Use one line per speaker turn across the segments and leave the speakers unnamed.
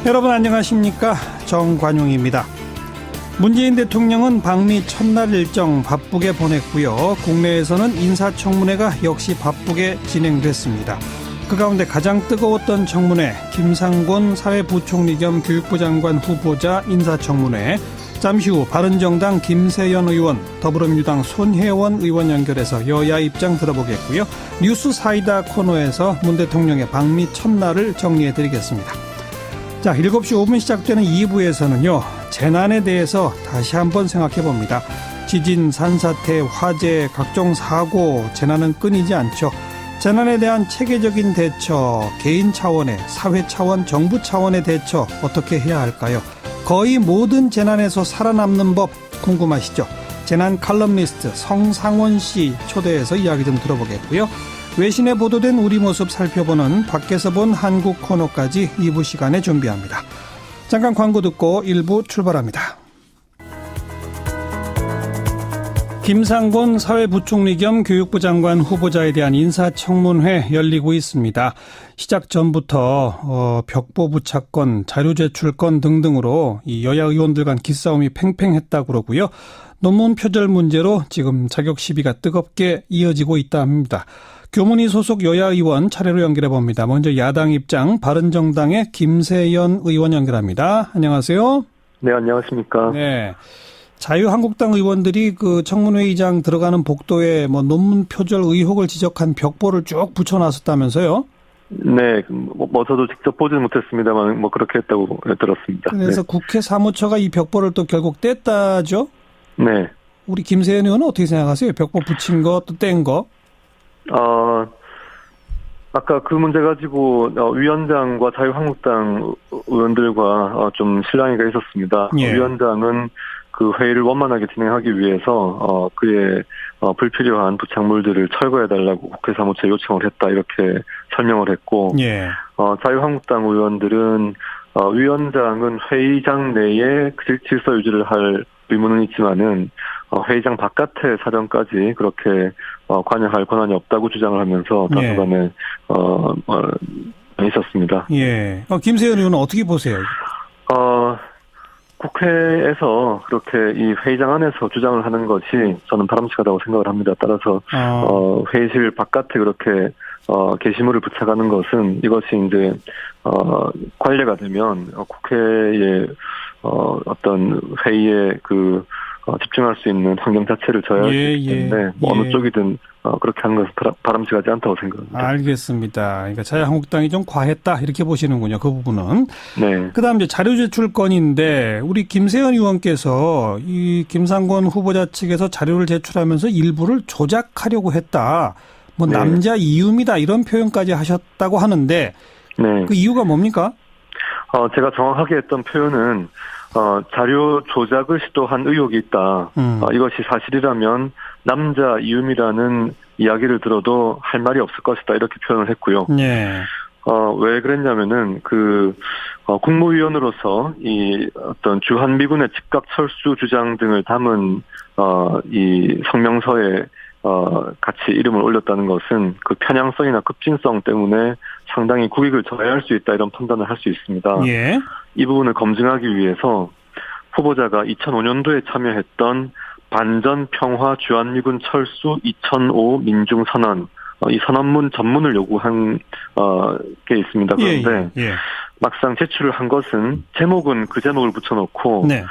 여러분 안녕하십니까? 정관용입니다. 문재인 대통령은 방미 첫날 일정 바쁘게 보냈고요. 국내에서는 인사청문회가 역시 바쁘게 진행됐습니다. 그 가운데 가장 뜨거웠던 청문회, 김상곤 사회부총리 겸 교육부 장관 후보자 인사청문회, 잠시 후 바른정당 김세연 의원, 더불어민주당 손혜원 의원 연결해서 여야 입장 들어보겠고요. 뉴스 사이다 코너에서 문 대통령의 방미 첫날을 정리해드리겠습니다. 자, 7시 5분 시작되는 2부에서는요. 재난에 대해서 다시 한번 생각해봅니다. 지진, 산사태, 화재, 각종 사고, 재난은 끊이지 않죠. 재난에 대한 체계적인 대처, 개인 차원의, 사회 차원, 정부 차원의 대처 어떻게 해야 할까요? 거의 모든 재난에서 살아남는 법 궁금하시죠? 재난 칼럼니스트 성상원 씨 초대해서 이야기 좀 들어보겠고요. 외신에 보도된 우리 모습 살펴보는 밖에서 본 한국 코너까지 2부 시간에 준비합니다. 잠깐 광고 듣고 1부 출발합니다. 김상곤 사회부총리 겸 교육부 장관 후보자에 대한 인사청문회 열리고 있습니다. 시작 전부터 벽보 부착건, 자료 제출건 등등으로 이 여야 의원들 간 기싸움이 팽팽했다고 그러고요. 논문 표절 문제로 지금 자격 시비가 뜨겁게 이어지고 있다 합니다. 교문위 소속 여야 의원 차례로 연결해 봅니다. 먼저 야당 입장 바른정당의 김세연 의원 연결합니다. 안녕하세요.
네, 안녕하십니까.
네. 자유한국당 의원들이 그 청문회의장 들어가는 복도에 뭐 논문 표절 의혹을 지적한 벽보를 쭉 붙여놨었다면서요?
네, 저도 직접 보지는 못했습니다만 그렇게 했다고 들었습니다.
그래서
네.
국회 사무처가 이 벽보를 또 결국 뗐다죠?
네.
우리 김세연 의원은 어떻게 생각하세요? 벽보 붙인 거 또 뗀 거?
아까 그 문제 가지고 위원장과 자유한국당 의원들과 좀 실랑이가 있었습니다.
예.
위원장은 그 회의를 원만하게 진행하기 위해서 그의 불필요한 부착물들을 철거해달라고 국회 사무처에 요청을 했다 이렇게 설명을 했고,
예.
자유한국당 의원들은 위원장은 회의장 내에 질서 유지를 할 의무는 있지만은 회의장 바깥의 사정까지 그렇게 관여할 권한이 없다고 주장을 하면서 다소간에 있었습니다.
예. 김세연 의원은 어떻게 보세요?
국회에서 그렇게 이 회의장 안에서 주장을 하는 것이 저는 바람직하다고 생각을 합니다. 따라서 회의실 바깥에 그렇게 게시물을 부착하는 것은 이것이 이제 관례가 되면 국회의 어떤 회의에 집중할 수 있는 환경 자체를 저해할 수 있기 때문에 어느 쪽이든 그렇게 하는 것은 바람직하지 않다고 생각합니다. 알겠습니다.
그러니까 자유한국당이 좀 과했다 이렇게 보시는군요. 그 부분은.
네.
그다음 이제 자료 제출 건인데 우리 김세연 의원께서 이 김상곤 후보자 측에서 자료를 제출하면서 일부를 조작하려고 했다. 네. 남자 이음이다 이런 표현까지 하셨다고 하는데
네.
그 이유가 뭡니까?
제가 정확하게 했던 표현은 자료 조작을 시도한 의혹이 있다. 이것이 사실이라면 남자 이음이라는 이야기를 들어도 할 말이 없을 것이다. 이렇게 표현을 했고요.
네.
왜 그랬냐면은 국무위원으로서 이 어떤 주한미군의 즉각 철수 주장 등을 담은 이 성명서에 같이 이름을 올렸다는 것은 그 편향성이나 급진성 때문에 상당히 국익을 저해할 수 있다 이런 판단을 할 수 있습니다.
예.
이 부분을 검증하기 위해서 후보자가 2005년도에 참여했던 반전 평화 주한미군 철수 2005 민중 선언 이 선언문 전문을 요구한 게 있습니다. 그런데 막상 제출을 한 것은 제목은 그 제목을 붙여놓고 네.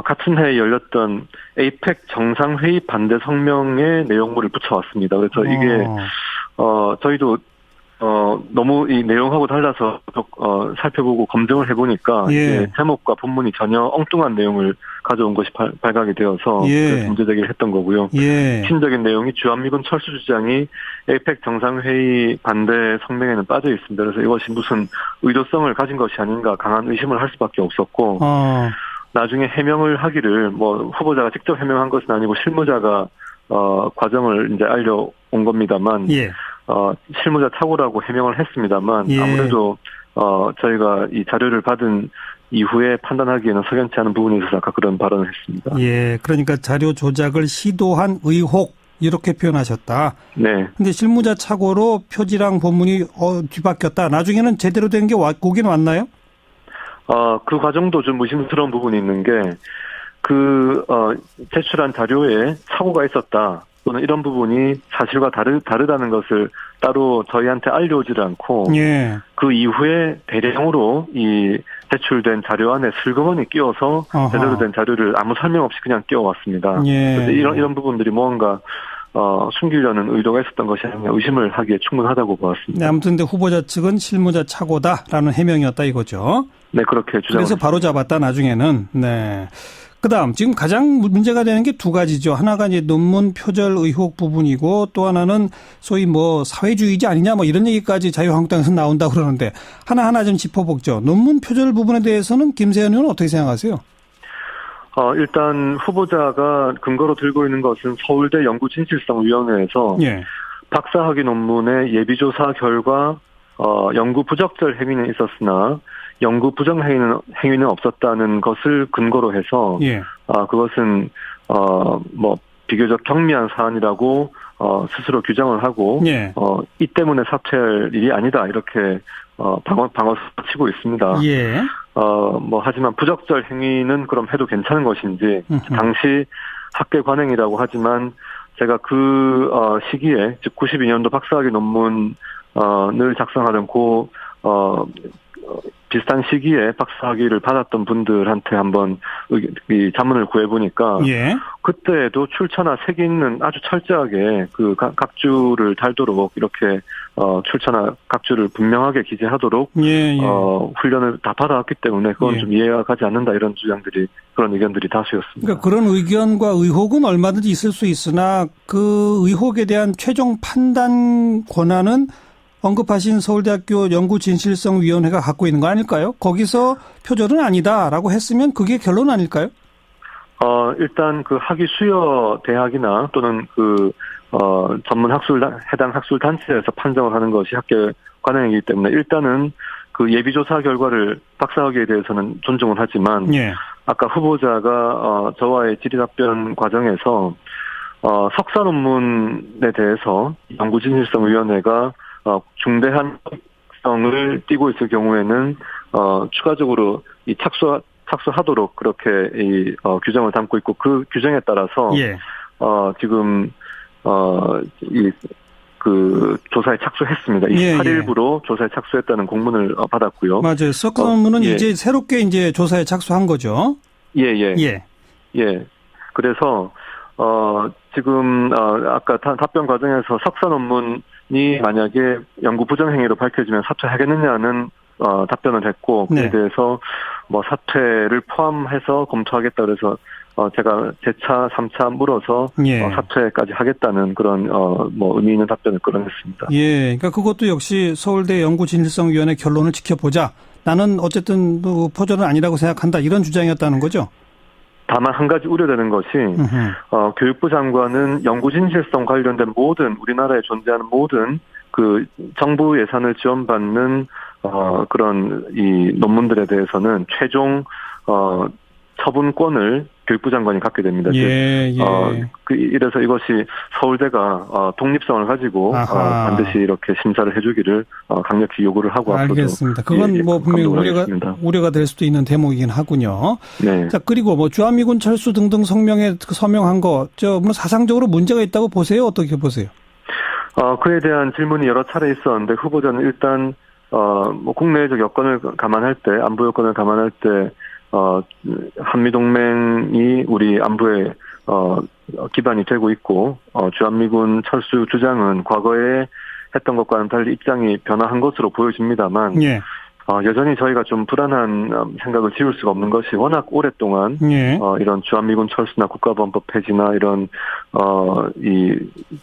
같은 해에 열렸던 에이펙 정상회의 반대 성명의 내용물을 붙여왔습니다. 그래서 이게 저희도 너무 이 내용하고 달라서 살펴보고 검증을 해보니까 이게 제목과 본문이 전혀 엉뚱한 내용을 가져온 것이 발각이 되어서 문제 제기를 했던 거고요. 핵심적인 내용이 주한미군 철수 주장이 에이펙 정상회의 반대 성명에는 빠져 있습니다. 그래서 이것이 무슨 의도성을 가진 것이 아닌가 강한 의심을 할 수밖에 없었고 나중에 해명을 하기를 후보자가 직접 해명한 것은 아니고 실무자가 과정을 이제 알려온 겁니다만 실무자 착오라고 해명을 했습니다만 아무래도 저희가 이 자료를 받은 이후에 판단하기에는 석연치 않은 부분이 있어서 아까 그런 발언을 했습니다.
그러니까 자료 조작을 시도한 의혹 이렇게 표현하셨다.
네.
근데 실무자 착오로 표지랑 본문이 뒤바뀌었다. 나중에는 제대로 된 게 오긴 왔나요?
그 과정도 좀 의심스러운 부분이 있는 게, 제출한 자료에 착오가 있었다. 또는 이런 부분이 사실과 다르다는 것을 따로 저희한테 알려오지를 않고,
예.
그 이후에 대량으로 이 제출된 자료 안에 슬그머니 끼워서 제대로 된 자료를 아무 설명 없이 그냥 끼워왔습니다.
예.
그래서 이런 부분들이 뭔가 숨기려는 의도가 있었던 것이 아니냐 의심을 하기에 충분하다고 보았습니다.
네, 아무튼 근데 후보자 측은 실무자 착오다라는 해명이었다 이거죠.
네, 그렇게 주장을.
그래서 바로 잡았다 나중에는. 네. 그다음 지금 가장 문제가 되는 게 두 가지죠. 하나가 이제 논문 표절 의혹 부분이고 또 하나는 소위 뭐 사회주의자 아니냐 뭐 이런 얘기까지 자유한국당에서 나온다 그러는데 하나하나 좀 짚어보죠. 논문 표절 부분에 대해서는 김세현 의원은 어떻게 생각하세요?
일단 후보자가 근거로 들고 있는 것은 서울대 연구진실성위원회에서
예.
박사학위 논문의 예비조사 결과 연구 부적절 행위는 있었으나 연구 부정 행위는 없었다는 것을 근거로 해서
예.
그것은 뭐 비교적 경미한 사안이라고 스스로 규정을 하고
예.
이 때문에 사퇴할 일이 아니다 이렇게 방어를 치고 있습니다.
예.
뭐 하지만 부적절 행위는 그럼 해도 괜찮은 것인지 당시 학계 관행이라고 하지만 제가 그 시기에 즉 92년도 박사학위 논문을 작성하던 비슷한 시기에 박사학위를 받았던 분들한테 한번 이 자문을 구해보니까
예.
그때도 출처나 색이 있는 아주 철저하게 그 각주를 달도록 이렇게 출처나 각주를 분명하게 기재하도록
예.
훈련을 다 받아왔기 때문에 그건
예.
좀 이해가 가지 않는다 이런 주장들이 그런 의견들이 다수였습니다.
그러니까 그런 의견과 의혹은 얼마든지 있을 수 있으나 그 의혹에 대한 최종 판단 권한은 언급하신 서울대학교 연구진실성위원회가 갖고 있는 거 아닐까요? 거기서 표절은 아니다라고 했으면 그게 결론 아닐까요?
일단 그 학위 수여 대학이나 또는 전문 해당 학술 단체에서 판정을 하는 것이 학계 관행이기 때문에 일단은 그 예비조사 결과를 박사학위에 대해서는 존중을 하지만
예. 아까
후보자가 저와의 질의답변 과정에서 석사 논문에 대해서 연구진실성위원회가 중대한 성을 띠고 있을 경우에는 추가적으로 이 착수하도록 그렇게 이 규정을 담고 있고 그 규정에 따라서
예.
지금 그 조사에 착수했습니다. 28일부로 조사에 착수했다는 공문을 받았고요.
맞아요. 석사 논문은
예.
이제 새롭게 이제 조사에 착수한 거죠.
예. 그래서 지금 아까 답변 과정에서 석사 논문이 만약에 연구 부정 행위로 밝혀지면 사퇴하겠느냐는 답변을 했고 그에 대해서 뭐 사퇴를 포함해서 검토하겠다 그래서 제가 재차 3차 물어서 사퇴까지 하겠다는 그런 뭐 의미 있는 답변을 끌어냈습니다.
예, 그러니까 그것도 역시 서울대 연구진실성위원회 결론을 지켜보자. 나는 어쨌든 표절은 아니라고 생각한다 이런 주장이었다는 거죠.
다만 한 가지 우려되는 것이 교육부 장관은 연구진실성 관련된 모든 우리나라에 존재하는 모든 그 정부 예산을 지원받는 그런 이 논문들에 대해서는 최종 처분권을 교육부 장관이 갖게 됩니다. 이래서 이것이 서울대가 독립성을 가지고 반드시 이렇게 심사를 해주기를 강력히 요구를 하고
알겠습니다. 그건 뭐 분명히 우려가 될 수도 있는 대목이긴 하군요.
네.
자 그리고 뭐 주한미군 철수 등등 성명에 서명한 거, 물론 사상적으로 문제가 있다고 보세요? 어떻게 보세요?
그에 대한 질문이 여러 차례 있었는데 후보자는 일단 뭐 국내적 여건을 감안할 때 안보 여건을 감안할 때 한미동맹이 우리 안보에 기반이 되고 있고 주한미군 철수 주장은 과거에 했던 것과는 달리 입장이 변화한 것으로 보여집니다만 여전히 저희가 좀 불안한 생각을 지울 수가 없는 것이 워낙 오랫동안 이런 주한미군 철수나 국가보안법 폐지나 이런 이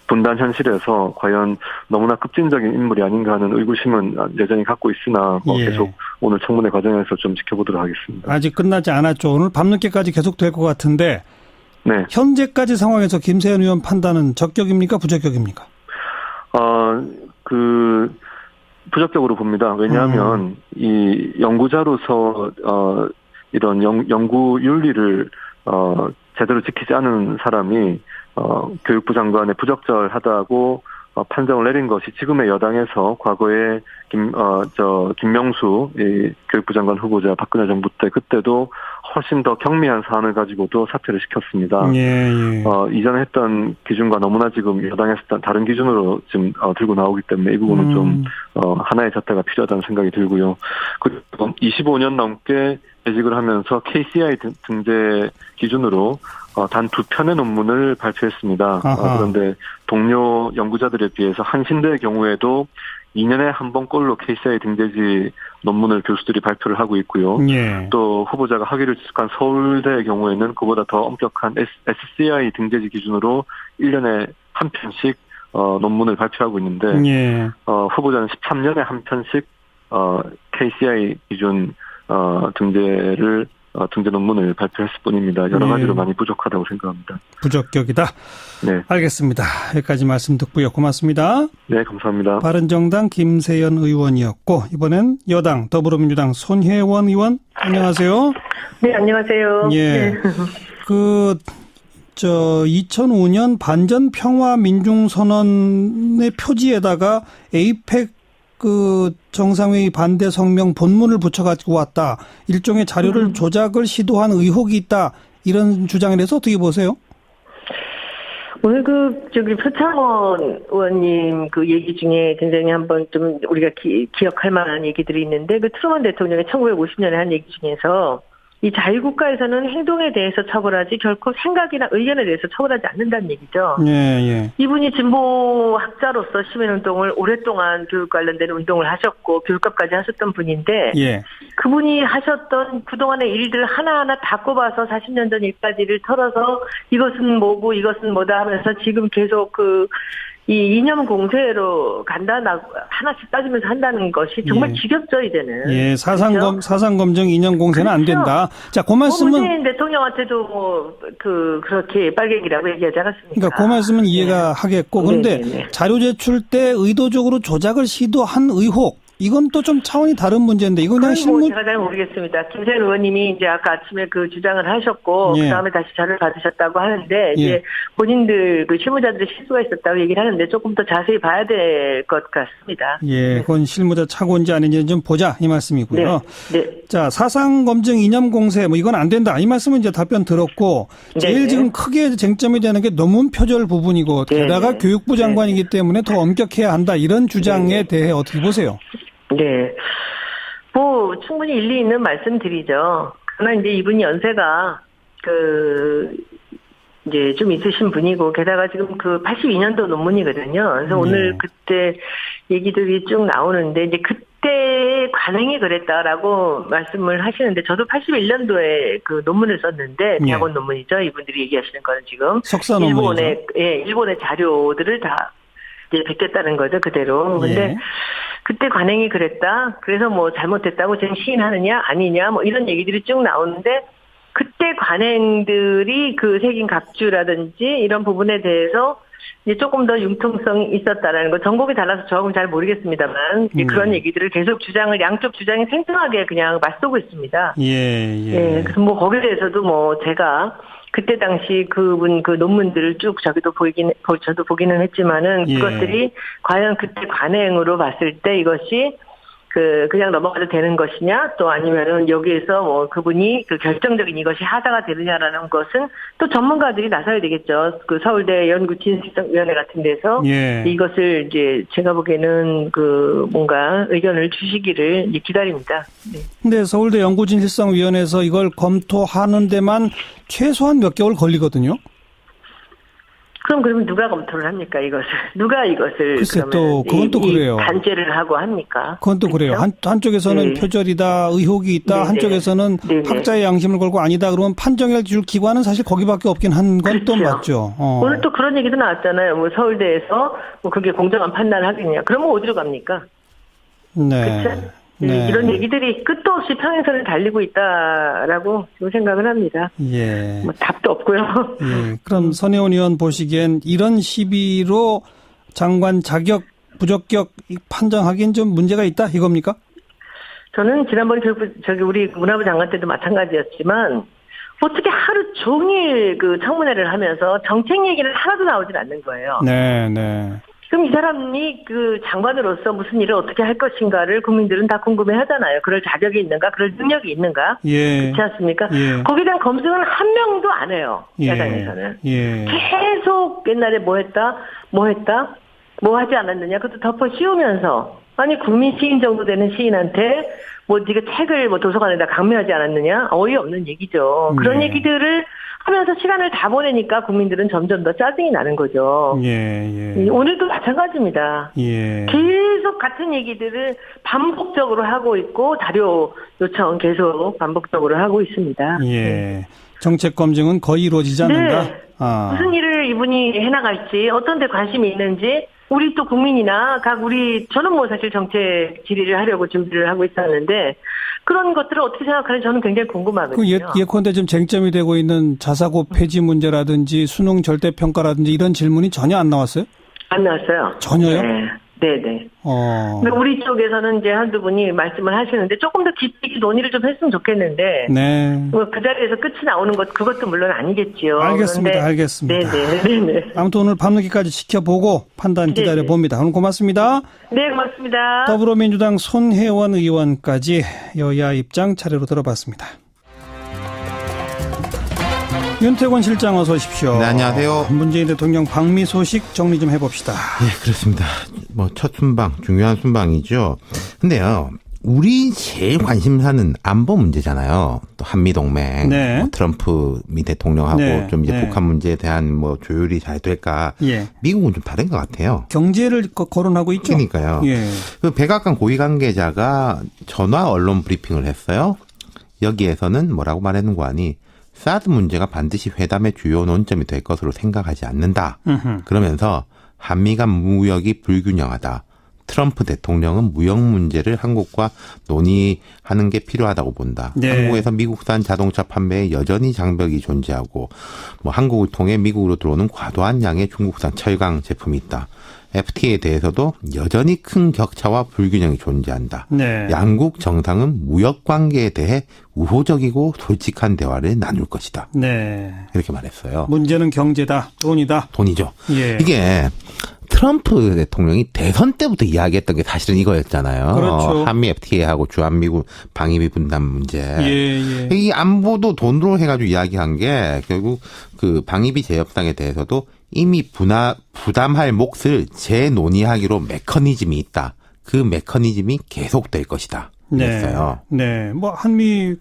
분단 현실에서 과연 너무나 급진적인 인물이 아닌가 하는 의구심은 여전히 갖고 있으나 계속 오늘 청문회 과정에서 좀 지켜보도록 하겠습니다. 아직
끝나지 않았죠. 오늘 밤늦게까지 계속될 것 같은데 현재까지 상황에서 김세현 의원 판단은 적격입니까? 부적격입니까?
부적격으로 봅니다. 왜냐하면 이 연구자로서 이런 연구 윤리를 제대로 지키지 않은 사람이 교육부 장관의 부적절하다고 판정을 내린 것이 지금의 여당에서 과거에 김명수 교육부 장관 후보자 박근혜 정부 때 그때도 훨씬 더 경미한 사안을 가지고도 사퇴를 시켰습니다.
예, 예.
이전에 했던 기준과 너무나 지금 여당에서 다른 기준으로 지금 들고 나오기 때문에 이 부분은 좀 하나의 잣대가 필요하다는 생각이 들고요. 그리고 25년 넘게 재직을 하면서 KCI 등재 기준으로 단 2편의 논문을 발표했습니다. 그런데 동료 연구자들에 비해서 한신대의 경우에도 2년에 한 번꼴로 KCI 등재지 논문을 교수들이 발표를 하고 있고요.
예.
또 후보자가 학위를 취득한 서울대의 경우에는 그보다 더 엄격한 SCI 등재지 기준으로 1년에 한 편씩 논문을 발표하고 있는데
예.
후보자는 13년에 한 편씩 KCI 기준 등재 논문을 발표했을 뿐입니다. 여러 가지로 많이 부족하다고 생각합니다.
부적격이다.
네.
알겠습니다. 여기까지 말씀 듣고요. 고맙습니다.
네, 감사합니다.
바른정당 김세연 의원이었고 이번엔 여당 더불어민주당 손혜원 의원 안녕하세요.
네, 안녕하세요.
예.
네.
2005년 반전 평화 민중선언의 표지에다가 에이펙 정상회의 반대 성명 본문을 붙여가지고 왔다. 일종의 자료를 조작을 시도한 의혹이 있다. 이런 주장에 대해서 어떻게 보세요?
오늘 표창원 의원님 얘기 중에 굉장히 한번 좀 우리가 기억할 만한 얘기들이 있는데 트루먼 대통령이 1950년에 한 얘기 중에서 이 자유국가에서는 행동에 대해서 처벌하지 결코 생각이나 의견에 대해서 처벌하지 않는다는 얘기죠.
예, 예.
이분이 진보학자로서 시민운동을 오랫동안 교육 관련된 운동을 하셨고 교육감까지 하셨던 분인데
예.
그분이 하셨던 그동안의 일들 하나하나 다 꼽아서 40년 전 일까지를 털어서 이것은 뭐고 이것은 뭐다 하면서 지금 계속 이 이념 공세로 하나씩 따지면서 한다는 것이 정말 지겹죠, 이제는.
예, 사상 검증 이념 공세는 안
그렇죠.
된다. 자, 그 말씀은.
문재인 대통령한테도 그렇게 빨갱이라고 얘기하지 않았습니까?
그러니까 그 말씀은 이해가 하겠고. 그런데 자료 제출 때 의도적으로 조작을 시도한 의혹. 이건 또 좀 차원이 다른 문제인데, 이건 그냥
제가 잘 모르겠습니다. 김세현 의원님이 이제 아까 아침에 주장을 하셨고,
예.
그 다음에 다시 자료를 받으셨다고 하는데,
예.
이제 본인들, 실무자들의 실수가 있었다고 얘기를 하는데, 조금 더 자세히 봐야 될 것 같습니다.
예, 그건 실무자 착오인지 아닌지 좀 보자, 이 말씀이고요.
네.
자, 사상 검증 이념 공세, 이건 안 된다. 이 말씀은 이제 답변 들었고, 제일 지금 크게 쟁점이 되는 게 논문 표절 부분이고, 게다가 교육부 장관이기 때문에 더 엄격해야 한다. 이런 주장에 대해 어떻게 보세요?
네. 충분히 일리 있는 말씀드리죠. 그러나 이제 이분이 연세가, 이제 좀 있으신 분이고, 게다가 지금 82년도 논문이거든요. 그래서 오늘 그때 얘기들이 쭉 나오는데, 이제 그때 관행이 그랬다라고 말씀을 하시는데, 저도 81년도에 논문을 썼는데, 대학원 논문이죠. 이분들이 얘기하시는 거는 지금.
석사 논문이죠.
일본의 자료들을 다 이제 베꼈다는 거죠, 그대로. 근데, 그때 관행이 그랬다. 그래서 잘못했다고 지금 시인하느냐 아니냐 이런 얘기들이 쭉 나오는데 그때 관행들이 새긴 갑주라든지 이런 부분에 대해서 이제 조금 더 융통성이 있었다라는 거. 전곡이 달라서 저하고는 잘 모르겠습니다만 그런 얘기들을 계속 양쪽 주장이 생생하게 그냥 맞서고 있습니다.
예.
그래서 거기에 대해서도 제가 그때 당시 그분 논문들을 쭉 저도 보기는 했지만은 그것들이 과연 그때 관행으로 봤을 때 이것이 그냥 넘어가도 되는 것이냐 또 아니면은 여기에서 그분이 결정적인 이것이 하자가 되느냐라는 것은 또 전문가들이 나서야 되겠죠. 서울대 연구진실성위원회 같은 데서 이것을 이제 제가 보기에는 뭔가 의견을 주시기를 기다립니다. 네.
근데 서울대 연구진실성위원회에서 이걸 검토하는 데만 최소한 몇 개월 걸리거든요.
그러면 누가 검토를 합니까, 이것을? 누가 이것을.
글쎄, 그건 또 그래요.
단죄를 하고 합니까?
그건 또 그래요. 한쪽에서는 표절이다, 의혹이 있다, 한쪽에서는 학자의 양심을 걸고 아니다, 그러면 판정해 줄 기관은 사실 거기밖에 없긴 한 건 또 맞죠.
오늘 또 그런 얘기도 나왔잖아요. 서울대에서 그게 공정한 판단을 하겠냐. 그러면 어디로 갑니까?
네.
그렇죠?
네.
이런 얘기들이 끝도 없이 평행선을 달리고 있다라고 지금 생각을 합니다.
예.
답도 없고요.
예. 그럼 선혜원 의원 보시기엔 이런 시비로 장관 자격, 부적격 판정하기엔 좀 문제가 있다 이겁니까?
저는 지난번에 우리 문화부 장관 때도 마찬가지였지만 어떻게 하루 종일 청문회를 하면서 정책 얘기를 하나도 나오질 않는 거예요.
네.
그럼 이 사람이 그 장관으로서 무슨 일을 어떻게 할 것인가를 국민들은 다 궁금해 하잖아요. 그럴 자격이 있는가, 그럴 능력이 있는가.
예.
그렇지 않습니까?
예.
거기에 대한 검증은 한 명도 안 해요.
예.
야당에서는.
예.
계속 옛날에 뭐 하지 않았느냐. 그것도 덮어 씌우면서. 아니, 국민 시인 정도 되는 시인한테 뭐 네가 책을 뭐 도서관에다 강매하지 않았느냐. 어이없는 얘기죠. 그런
예.
얘기들을 하면서 시간을 다 보내니까 국민들은 점점 더 짜증이 나는 거죠.
예.
오늘도 마찬가지입니다.
예.
계속 같은 얘기들을 반복적으로 하고 있고 자료 요청 계속 반복적으로 하고 있습니다.
예. 정책 검증은 거의 이루어지지 않는다.
네.
아.
무슨 일을 이분이 해나갈지 어떤 데 관심이 있는지 우리 또 국민이나 저는 뭐 사실 정책 질의를 하려고 준비를 하고 있었는데 그런 것들을 어떻게 생각하는지 저는 굉장히 궁금하거든요.
예컨대 지금 쟁점이 되고 있는 자사고 폐지 문제라든지 수능 절대평가라든지 이런 질문이 전혀 안 나왔어요?
안 나왔어요.
전혀요?
네네. 근데 우리 쪽에서는 이제 한두 분이 말씀을 하시는데 조금 더 깊이 논의를 좀 했으면 좋겠는데.
네.
뭐 그 자리에서 끝이 나오는 그것도 물론 아니겠지요.
알겠습니다. 알겠습니다.
네네.
아무튼 오늘 밤늦게까지 지켜보고 판단 기다려 봅니다. 오늘 고맙습니다.
네, 고맙습니다.
더불어민주당 손혜원 의원까지 여야 입장 차례로 들어봤습니다. 윤태권 실장 어서 오십시오.
네, 안녕하세요.
문재인 대통령 방미 소식 정리 좀 해봅시다.
네, 그렇습니다. 뭐 첫 순방, 중요한 순방이죠. 근데요, 우리 제일 관심사는 안보 문제잖아요. 또 한미동맹,
네.
뭐 트럼프 미 대통령하고
네.
좀 이제
네.
북한 문제에 대한 뭐 조율이 잘 될까.
예.
미국은 좀 다른 것 같아요.
경제를 거론하고 있죠.
그러니까요.
예.
그 백악관 고위 관계자가 전화 언론 브리핑을 했어요. 여기에서는 뭐라고 말했는고 하니 사드 문제가 반드시 회담의 주요 논점이 될 것으로 생각하지 않는다. 그러면서 한미 간 무역이 불균형하다. 트럼프 대통령은 무역 문제를 한국과 논의하는 게 필요하다고 본다.
네.
한국에서 미국산 자동차 판매에 여전히 장벽이 존재하고 뭐 한국을 통해 미국으로 들어오는 과도한 양의 중국산 철강 제품이 있다. FTA에 대해서도 여전히 큰 격차와 불균형이 존재한다.
네.
양국 정상은 무역 관계에 대해 우호적이고 솔직한 대화를 나눌 것이다.
네.
이렇게 말했어요.
문제는 경제다, 돈이다.
돈이죠.
예.
이게 트럼프 대통령이 대선 때부터 이야기했던 게 사실은 이거였잖아요.
그렇죠.
한미 FTA하고 주한미군 방위비 분담 문제.
예.
이 안보도 돈으로 해가지고 이야기한 게 결국 그 방위비 재협상에 대해서도 이미 부담할 몫을 재논의하기로 메커니즘이 있다. 그 메커니즘이 계속될 것이다. 그랬어요.
네. 뭐 한미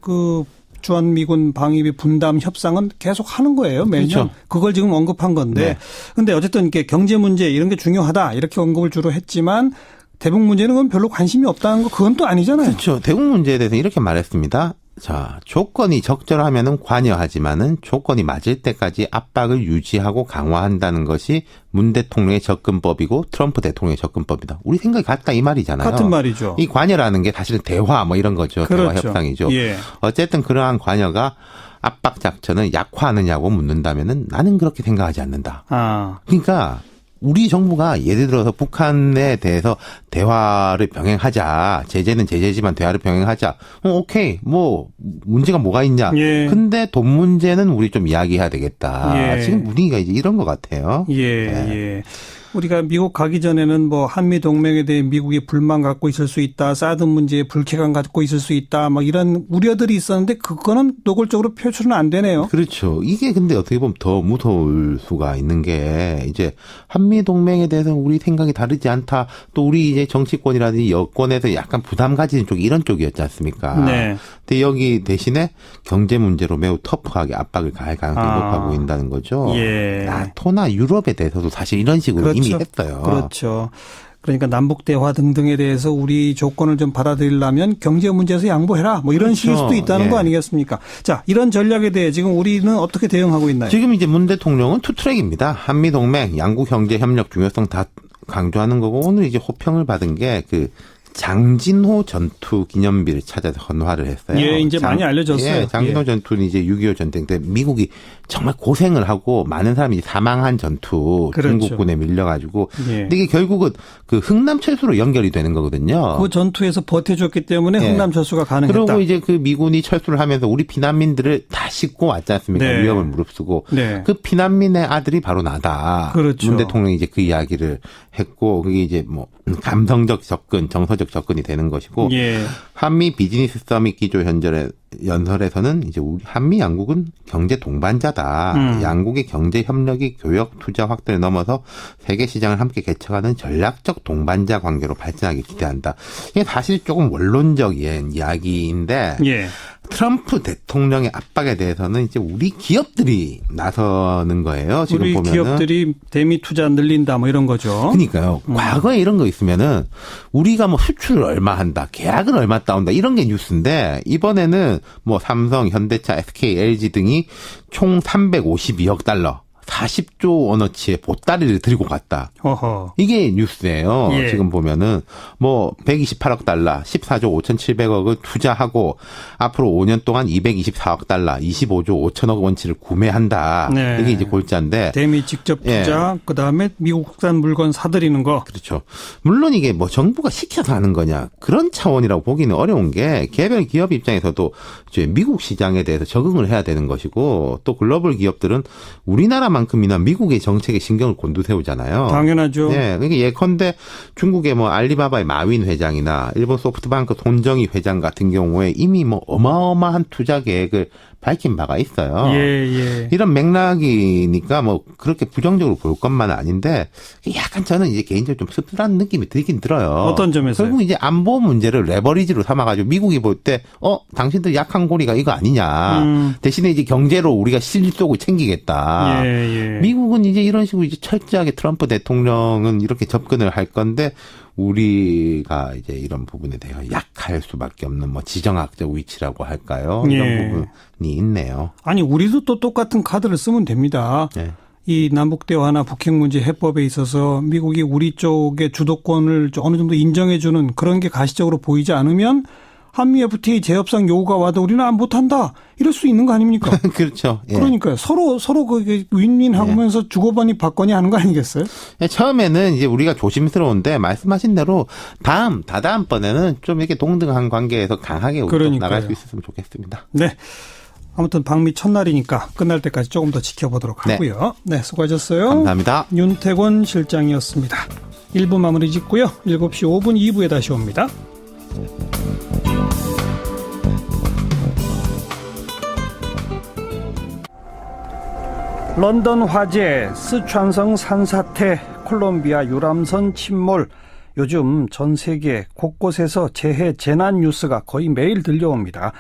주한미군 방위비 분담 협상은 계속 하는 거예요, 매년.
그렇죠.
그걸 지금 언급한 건데.
네.
근데 어쨌든 이렇게 경제 문제 이런 게 중요하다 이렇게 언급을 주로 했지만 대북 문제는 그건 별로 관심이 없다는 거 그건 또 아니잖아요.
그렇죠. 대북 문제에 대해서 이렇게 말했습니다. 자, 조건이 적절하면은 관여하지만은 조건이 맞을 때까지 압박을 유지하고 강화한다는 것이 문 대통령의 접근법이고 트럼프 대통령의 접근법이다. 우리 생각이 같다 이 말이잖아요.
같은 말이죠.
이 관여라는 게 사실은 대화 뭐 이런 거죠.
그렇죠.
대화 협상이죠.
예.
어쨌든 그러한 관여가 압박 작전을 약화하느냐고 묻는다면은 나는 그렇게 생각하지 않는다. 그러니까 우리 정부가 예를 들어서 북한에 대해서 대화를 병행하자. 제재는 제재지만 대화를 병행하자. 오케이. 뭐 문제가 뭐가 있냐.
예.
근데 돈 문제는 우리 좀 이야기해야 되겠다.
예.
지금 분위기가 이제 이런 것 같아요.
예. 우리가 미국 가기 전에는 뭐 한미 동맹에 대해 미국이 불만 갖고 있을 수 있다. 사드 문제에 불쾌감 갖고 있을 수 있다. 막 이런 우려들이 있었는데 그거는 노골적으로 표출은 안 되네요.
그렇죠. 이게 근데 어떻게 보면 더 무서울 수가 있는 게 이제 한미 동맹에 대해서 우리 생각이 다르지 않다. 또 우리 이제 정치권이라든지 여권에서 약간 부담 가지는 쪽이 이런 쪽이었지 않습니까?
네.
근데 여기 대신에 경제 문제로 매우 터프하게 압박을 가할 가능성이 높아 보인다는 거죠.
예.
나토나 유럽에 대해서도 사실 이런 식으로
그렇죠.
이미 했어요.
그렇죠. 그러니까 남북 대화 등등에 대해서 우리 조건을 좀 받아들이려면 경제 문제에서 양보해라. 뭐 이런
그렇죠.
식일 수도 있다는 거 아니겠습니까? 자, 이런 전략에 대해 지금 우리는 어떻게 대응하고 있나요?
지금 이제 문 대통령은 투트랙입니다. 한미 동맹, 양국 경제 협력 중요성 다 강조하는 거고 오늘 이제 호평을 받은 게 장진호 전투 기념비를 찾아서 헌화를 했어요.
예, 이제 많이 알려졌어요.
예, 장진호 전투는 이제 6.25 전쟁 때 미국이 정말 고생을 하고 많은 사람이 사망한 전투,
그렇죠.
중국군에 밀려가지고.
예.
근데 이게 결국은 그 흥남 철수로 연결이 되는 거거든요.
그 전투에서 버텨줬기 때문에
예.
흥남 철수가 가능했다.
그리고 이제 그 미군이 철수를 하면서 우리 피난민들을 다 싣고 왔지 않습니까?
네.
위협을 무릅쓰고.
네.
그 피난민의 아들이 바로 나다.
그렇죠.
문 대통령이 이제 그 이야기를 했고, 그게 이제 뭐 감성적 접근, 정서적 접근이 되는 것이고.
예.
한미 비즈니스 서밋 기조 연설에서는 이제 우리 한미 양국은 경제 동반자다. 양국의 경제 협력이 교역 투자 확대를 넘어서 세계 시장을 함께 개척하는 전략적 동반자 관계로 발전하기 기대한다. 이게 사실 조금 원론적인 이야기인데
예.
트럼프 대통령의 압박에 대해서는 이제 우리 기업들이 나서는 거예요. 지금
우리
보면은.
기업들이 대미 투자 늘린다 뭐 이런 거죠.
그러니까요. 과거에 이런 거 있으면은 우리가 뭐 수출을 얼마 한다, 계약을 얼마 따온다 이런 게 뉴스인데 이번에는 뭐 삼성, 현대차, SK, LG 등이 총 352억 달러, 40조 원어치의 보따리를 들고 갔다.
어허.
이게 뉴스예요.
예.
지금 보면은 뭐 128억 달러, 14조 5,700억을 투자하고 앞으로 5년 동안 224억 달러, 25조 5천억 원치를 구매한다.
네.
이게 이제 골자인데.
대미 직접 투자, 그다음에 미국산 물건 사들이는 거.
그렇죠. 물론 이게 뭐 정부가 시켜서 하는 거냐 그런 차원이라고 보기는 어려운 게 개별 기업 입장에서도 이제 미국 시장에 대해서 적응을 해야 되는 것이고 또 글로벌 기업들은 우리나라만큼이나 미국의 정책에 신경을 곤두세우잖아요.
당연하죠.
네, 그러니까 예컨대 중국의 뭐 알리바바의 마윈 회장이나 일본 소프트뱅크 손정희 회장 같은 경우에 이미 뭐 어마어마한 투자 계획을 밝힌 바가 있어요.
예, 예.
이런 맥락이니까 뭐 그렇게 부정적으로 볼 것만 아닌데 약간 저는 이제 개인적으로 좀 씁쓸한 느낌이 들긴 들어요.
어떤 점에서요?
결국 이제 안보 문제를 레버리지로 삼아가지고 미국이 볼 때 당신들 약한 고리가 이거 아니냐. 대신에 이제 경제로 우리가 실속을 챙기겠다.
예, 예.
미국은 이제 이런 식으로 이제 철저하게 트럼프 대통령은 이렇게 접근을 할 건데 우리가 이제 이런 부분에 대해 약할 수밖에 없는 뭐 지정학적 위치라고 할까요? 이런
예.
부분이 있네요.
아니 우리도 또 똑같은 카드를 쓰면 됩니다.
네.
이 남북 대화나 북핵 문제 해법에 있어서 미국이 우리 쪽의 주도권을 어느 정도 인정해 주는 그런 게 가시적으로 보이지 않으면 한미 FTA 재협상 요구가 와도 우리는 안 못한다. 이럴 수 있는 거 아닙니까?
그렇죠. 예.
그러니까요. 서로 그게 윈윈하면서 주고받니 받거니 하는 거 아니겠어요?
처음에는 이제 우리가 조심스러운데 말씀하신 대로 다다음번에는 좀 이렇게 동등한 관계에서 강하게
그러니까요.
나갈 수 있었으면 좋겠습니다.
네. 아무튼 방미 첫날이니까 끝날 때까지 조금 더 지켜보도록
네.
하고요. 네, 수고하셨어요.
감사합니다.
윤태권 실장이었습니다. 1부 마무리 짓고요. 7시 5분 2부에 다시 옵니다. 런던 화재, 스촨성 산사태, 콜롬비아 유람선 침몰. 요즘 전 세계 곳곳에서 재해 재난 뉴스가 거의 매일 들려옵니다.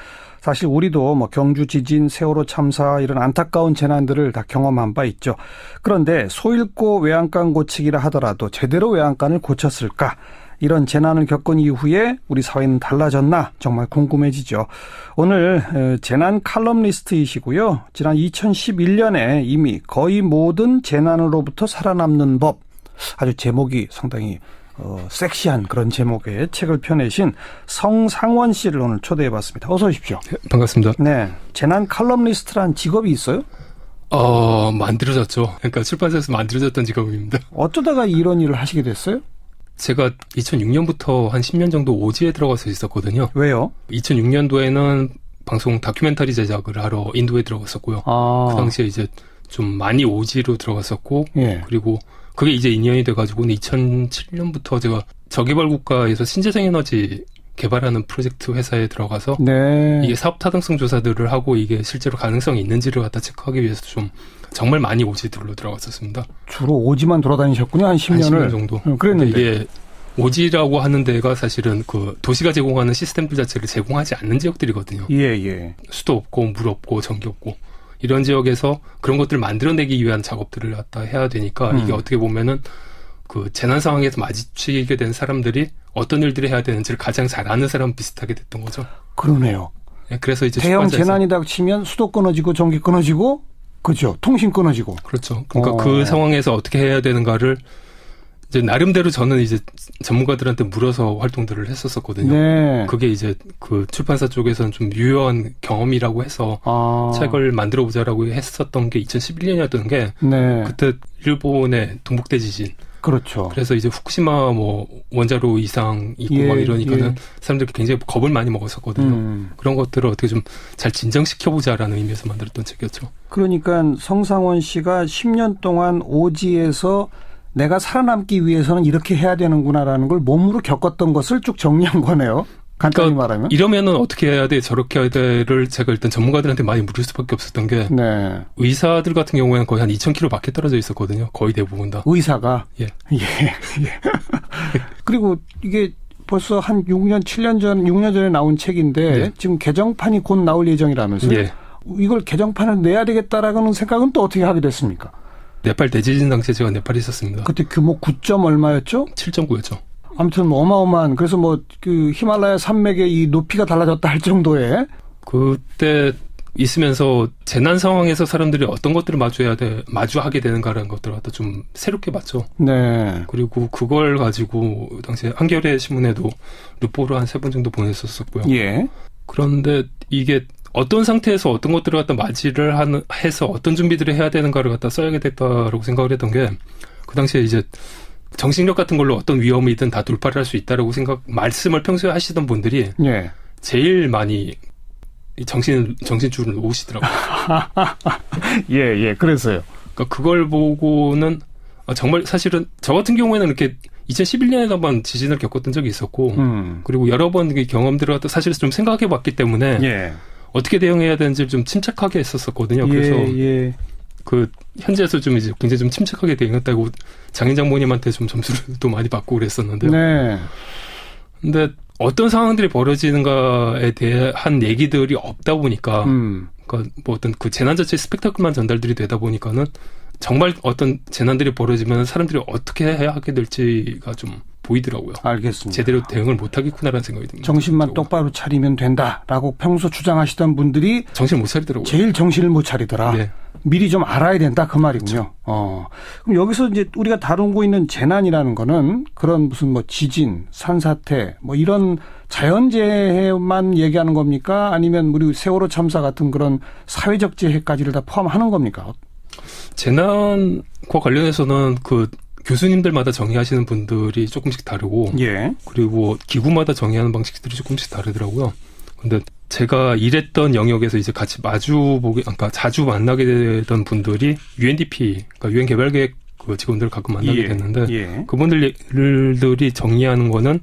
사실 우리도 뭐 경주 지진, 세월호 참사 이런 안타까운 재난들을 다 경험한 바 있죠. 그런데 소잃고 외양간 고치기라 하더라도 제대로 외양간을 고쳤을까? 이런 재난을 겪은 이후에 우리 사회는 달라졌나 정말 궁금해지죠. 오늘 재난 칼럼니스트이시고요. 지난 2011년에 이미 거의 모든 재난으로부터 살아남는 법, 아주 제목이 상당히 섹시한 그런 제목의 책을 펴내신 성상원 씨를 오늘 초대해봤습니다. 어서 오십시오.
네, 반갑습니다.
네, 재난 칼럼니스트란 직업이 있어요?
만들어졌죠. 그러니까 출판사에서 만들어졌던 직업입니다.
어쩌다가 이런 일을 하시게 됐어요?
제가 2006년부터 한 10년 정도 오지에 들어가서 있었거든요.
왜요?
2006년도에는 방송 다큐멘터리 제작을 하러 인도에 들어갔었고요. 그 당시에 이제 좀 많이 오지로 들어갔었고,
예.
그리고 그게 이제 2년이 돼가지고는 2007년부터 제가 저개발 국가에서 신재생 에너지 개발하는 프로젝트 회사에 들어가서
네.
이게 사업 타당성 조사들을 하고 이게 실제로 가능성이 있는지를 갖다 체크하기 위해서 좀 정말 많이 오지들로 들어갔었습니다.
주로 오지만 돌아다니셨군요. 한 10년을.
한 10년 정도.
그랬는데.
근데 이게 오지라고 하는 데가 사실은 그 도시가 제공하는 시스템들 자체를 제공하지 않는 지역들이거든요.
예, 예.
수도 없고 물 없고 전기 없고 이런 지역에서 그런 것들을 만들어내기 위한 작업들을 갖다 해야 되니까 이게 어떻게 보면은 그 재난 상황에서 마주치게 된 사람들이 어떤 일들을 해야 되는지를 가장 잘 아는 사람 비슷하게 됐던 거죠.
그러네요.
네, 그래서 이제
대형
출판사에서
재난이 닥치면 수도 끊어지고 전기 끊어지고 그렇죠. 통신 끊어지고.
그렇죠. 그러니까 그 상황에서 어떻게 해야 되는가를 이제 나름대로 저는 이제 전문가들한테 물어서 활동들을 했었거든요.
네.
그게 이제 그 출판사 쪽에서는 좀 유효한 경험이라고 해서 책을 만들어 보자라고 했었던 게 2011년이었던 게
네.
그때 일본의 동북대 지진.
그렇죠.
그래서 이제 후쿠시마 뭐 원자로 이상 있고
예,
막 이러니까는
예.
사람들이 굉장히 겁을 많이 먹었었거든요. 그런 것들을 어떻게 좀 잘 진정시켜보자라는 의미에서 만들었던 책이었죠.
그러니까 성상원 씨가 10년 동안 오지에서 내가 살아남기 위해서는 이렇게 해야 되는구나라는 걸 몸으로 겪었던 것을 쭉 정리한 거네요. 간단히 말하면.
이러면은 어떻게 해야 돼, 저렇게 해야 돼를 제가 일단 전문가들한테 많이 물을 수밖에 없었던 게
네.
의사들 같은 경우에는 거의 한 2,000km 밖에 떨어져 있었거든요. 거의 대부분 다.
의사가.
예.
예. 그리고 이게 벌써 한 6년 전에 나온 책인데
예.
지금 개정판이 곧 나올 예정이라면서요.
예.
이걸 개정판을 내야 되겠다라는 생각은 또 어떻게 하게 됐습니까?
네팔 대지진 당시에 제가 네팔에 있었습니다.
그때 규모 9점 얼마였죠?
7.9였죠.
아무튼 뭐 어마어마한, 그래서 뭐 그 히말라야 산맥의 이 높이가 달라졌다 할 정도의.
그때 있으면서 재난 상황에서 사람들이 어떤 것들을 마주하게 되는가라는 것들을 갖다 좀 새롭게 봤죠.
네.
그리고 그걸 가지고 당시에 한겨레 신문에도 루포를 한 3번 정도 보냈었었고요.
예.
그런데 이게 어떤 상태에서 어떤 것들을 갖다 맞이를 해서 어떤 준비들을 해야 되는가를 갖다 써야게 됐다라고 생각을 했던 게, 그 당시에 이제 정신력 같은 걸로 어떤 위험이든 다 돌파를 할 수 있다라고 말씀을 평소에 하시던 분들이
예.
제일 많이 정신줄을 놓으시더라고요.
예. 그래서요.
그러니까 그걸 보고는 정말 사실은 저 같은 경우에는 이렇게 2011년에 한번 지진을 겪었던 적이 있었고, 그리고 여러 번 경험들을 갖다 사실 좀 생각해 봤기 때문에
예.
어떻게 대응해야 되는지 좀 침착하게 했었거든요. 그래서
예.
그 현지에서 좀 이제 굉장히 좀 침착하게 대응했다고 장인 장모님한테 좀 점수를 또 많이 받고 그랬었는데요.
네.
근데 어떤 상황들이 벌어지는가에 대한 얘기들이 없다 보니까, 그러니까 뭐 어떤 그 재난 자체의 스펙타클만 전달들이 되다 보니까는 정말 어떤 재난들이 벌어지면 사람들이 어떻게 해야 하게 될지가 좀 보이더라고요.
알겠습니다.
제대로 대응을 못 하겠구나라는 생각이 듭니다.
정신만 똑바로 차리면 된다라고 평소 주장하시던 분들이
정신을 못 차리더라고요.
제일 정신을 못 차리더라.
네.
미리 좀 알아야 된다 그 말이군요. 그럼 여기서 이제 우리가 다루고 있는 재난이라는 거는 그런 무슨 뭐 지진, 산사태 뭐 이런 자연재해만 얘기하는 겁니까? 아니면 우리 세월호 참사 같은 그런 사회적 재해까지를 다 포함하는 겁니까?
재난과 관련해서는 그 교수님들마다 정의하시는 분들이 조금씩 다르고,
예.
그리고 기구마다 정의하는 방식들이 조금씩 다르더라고요. 근데 제가 일했던 영역에서 이제 같이 그러니까 자주 만나게 되던 분들이 UNDP, 그러니까 유엔 개발계획 그 직원들을 가끔 만나게 됐는데, 그분들이 정의하는 거는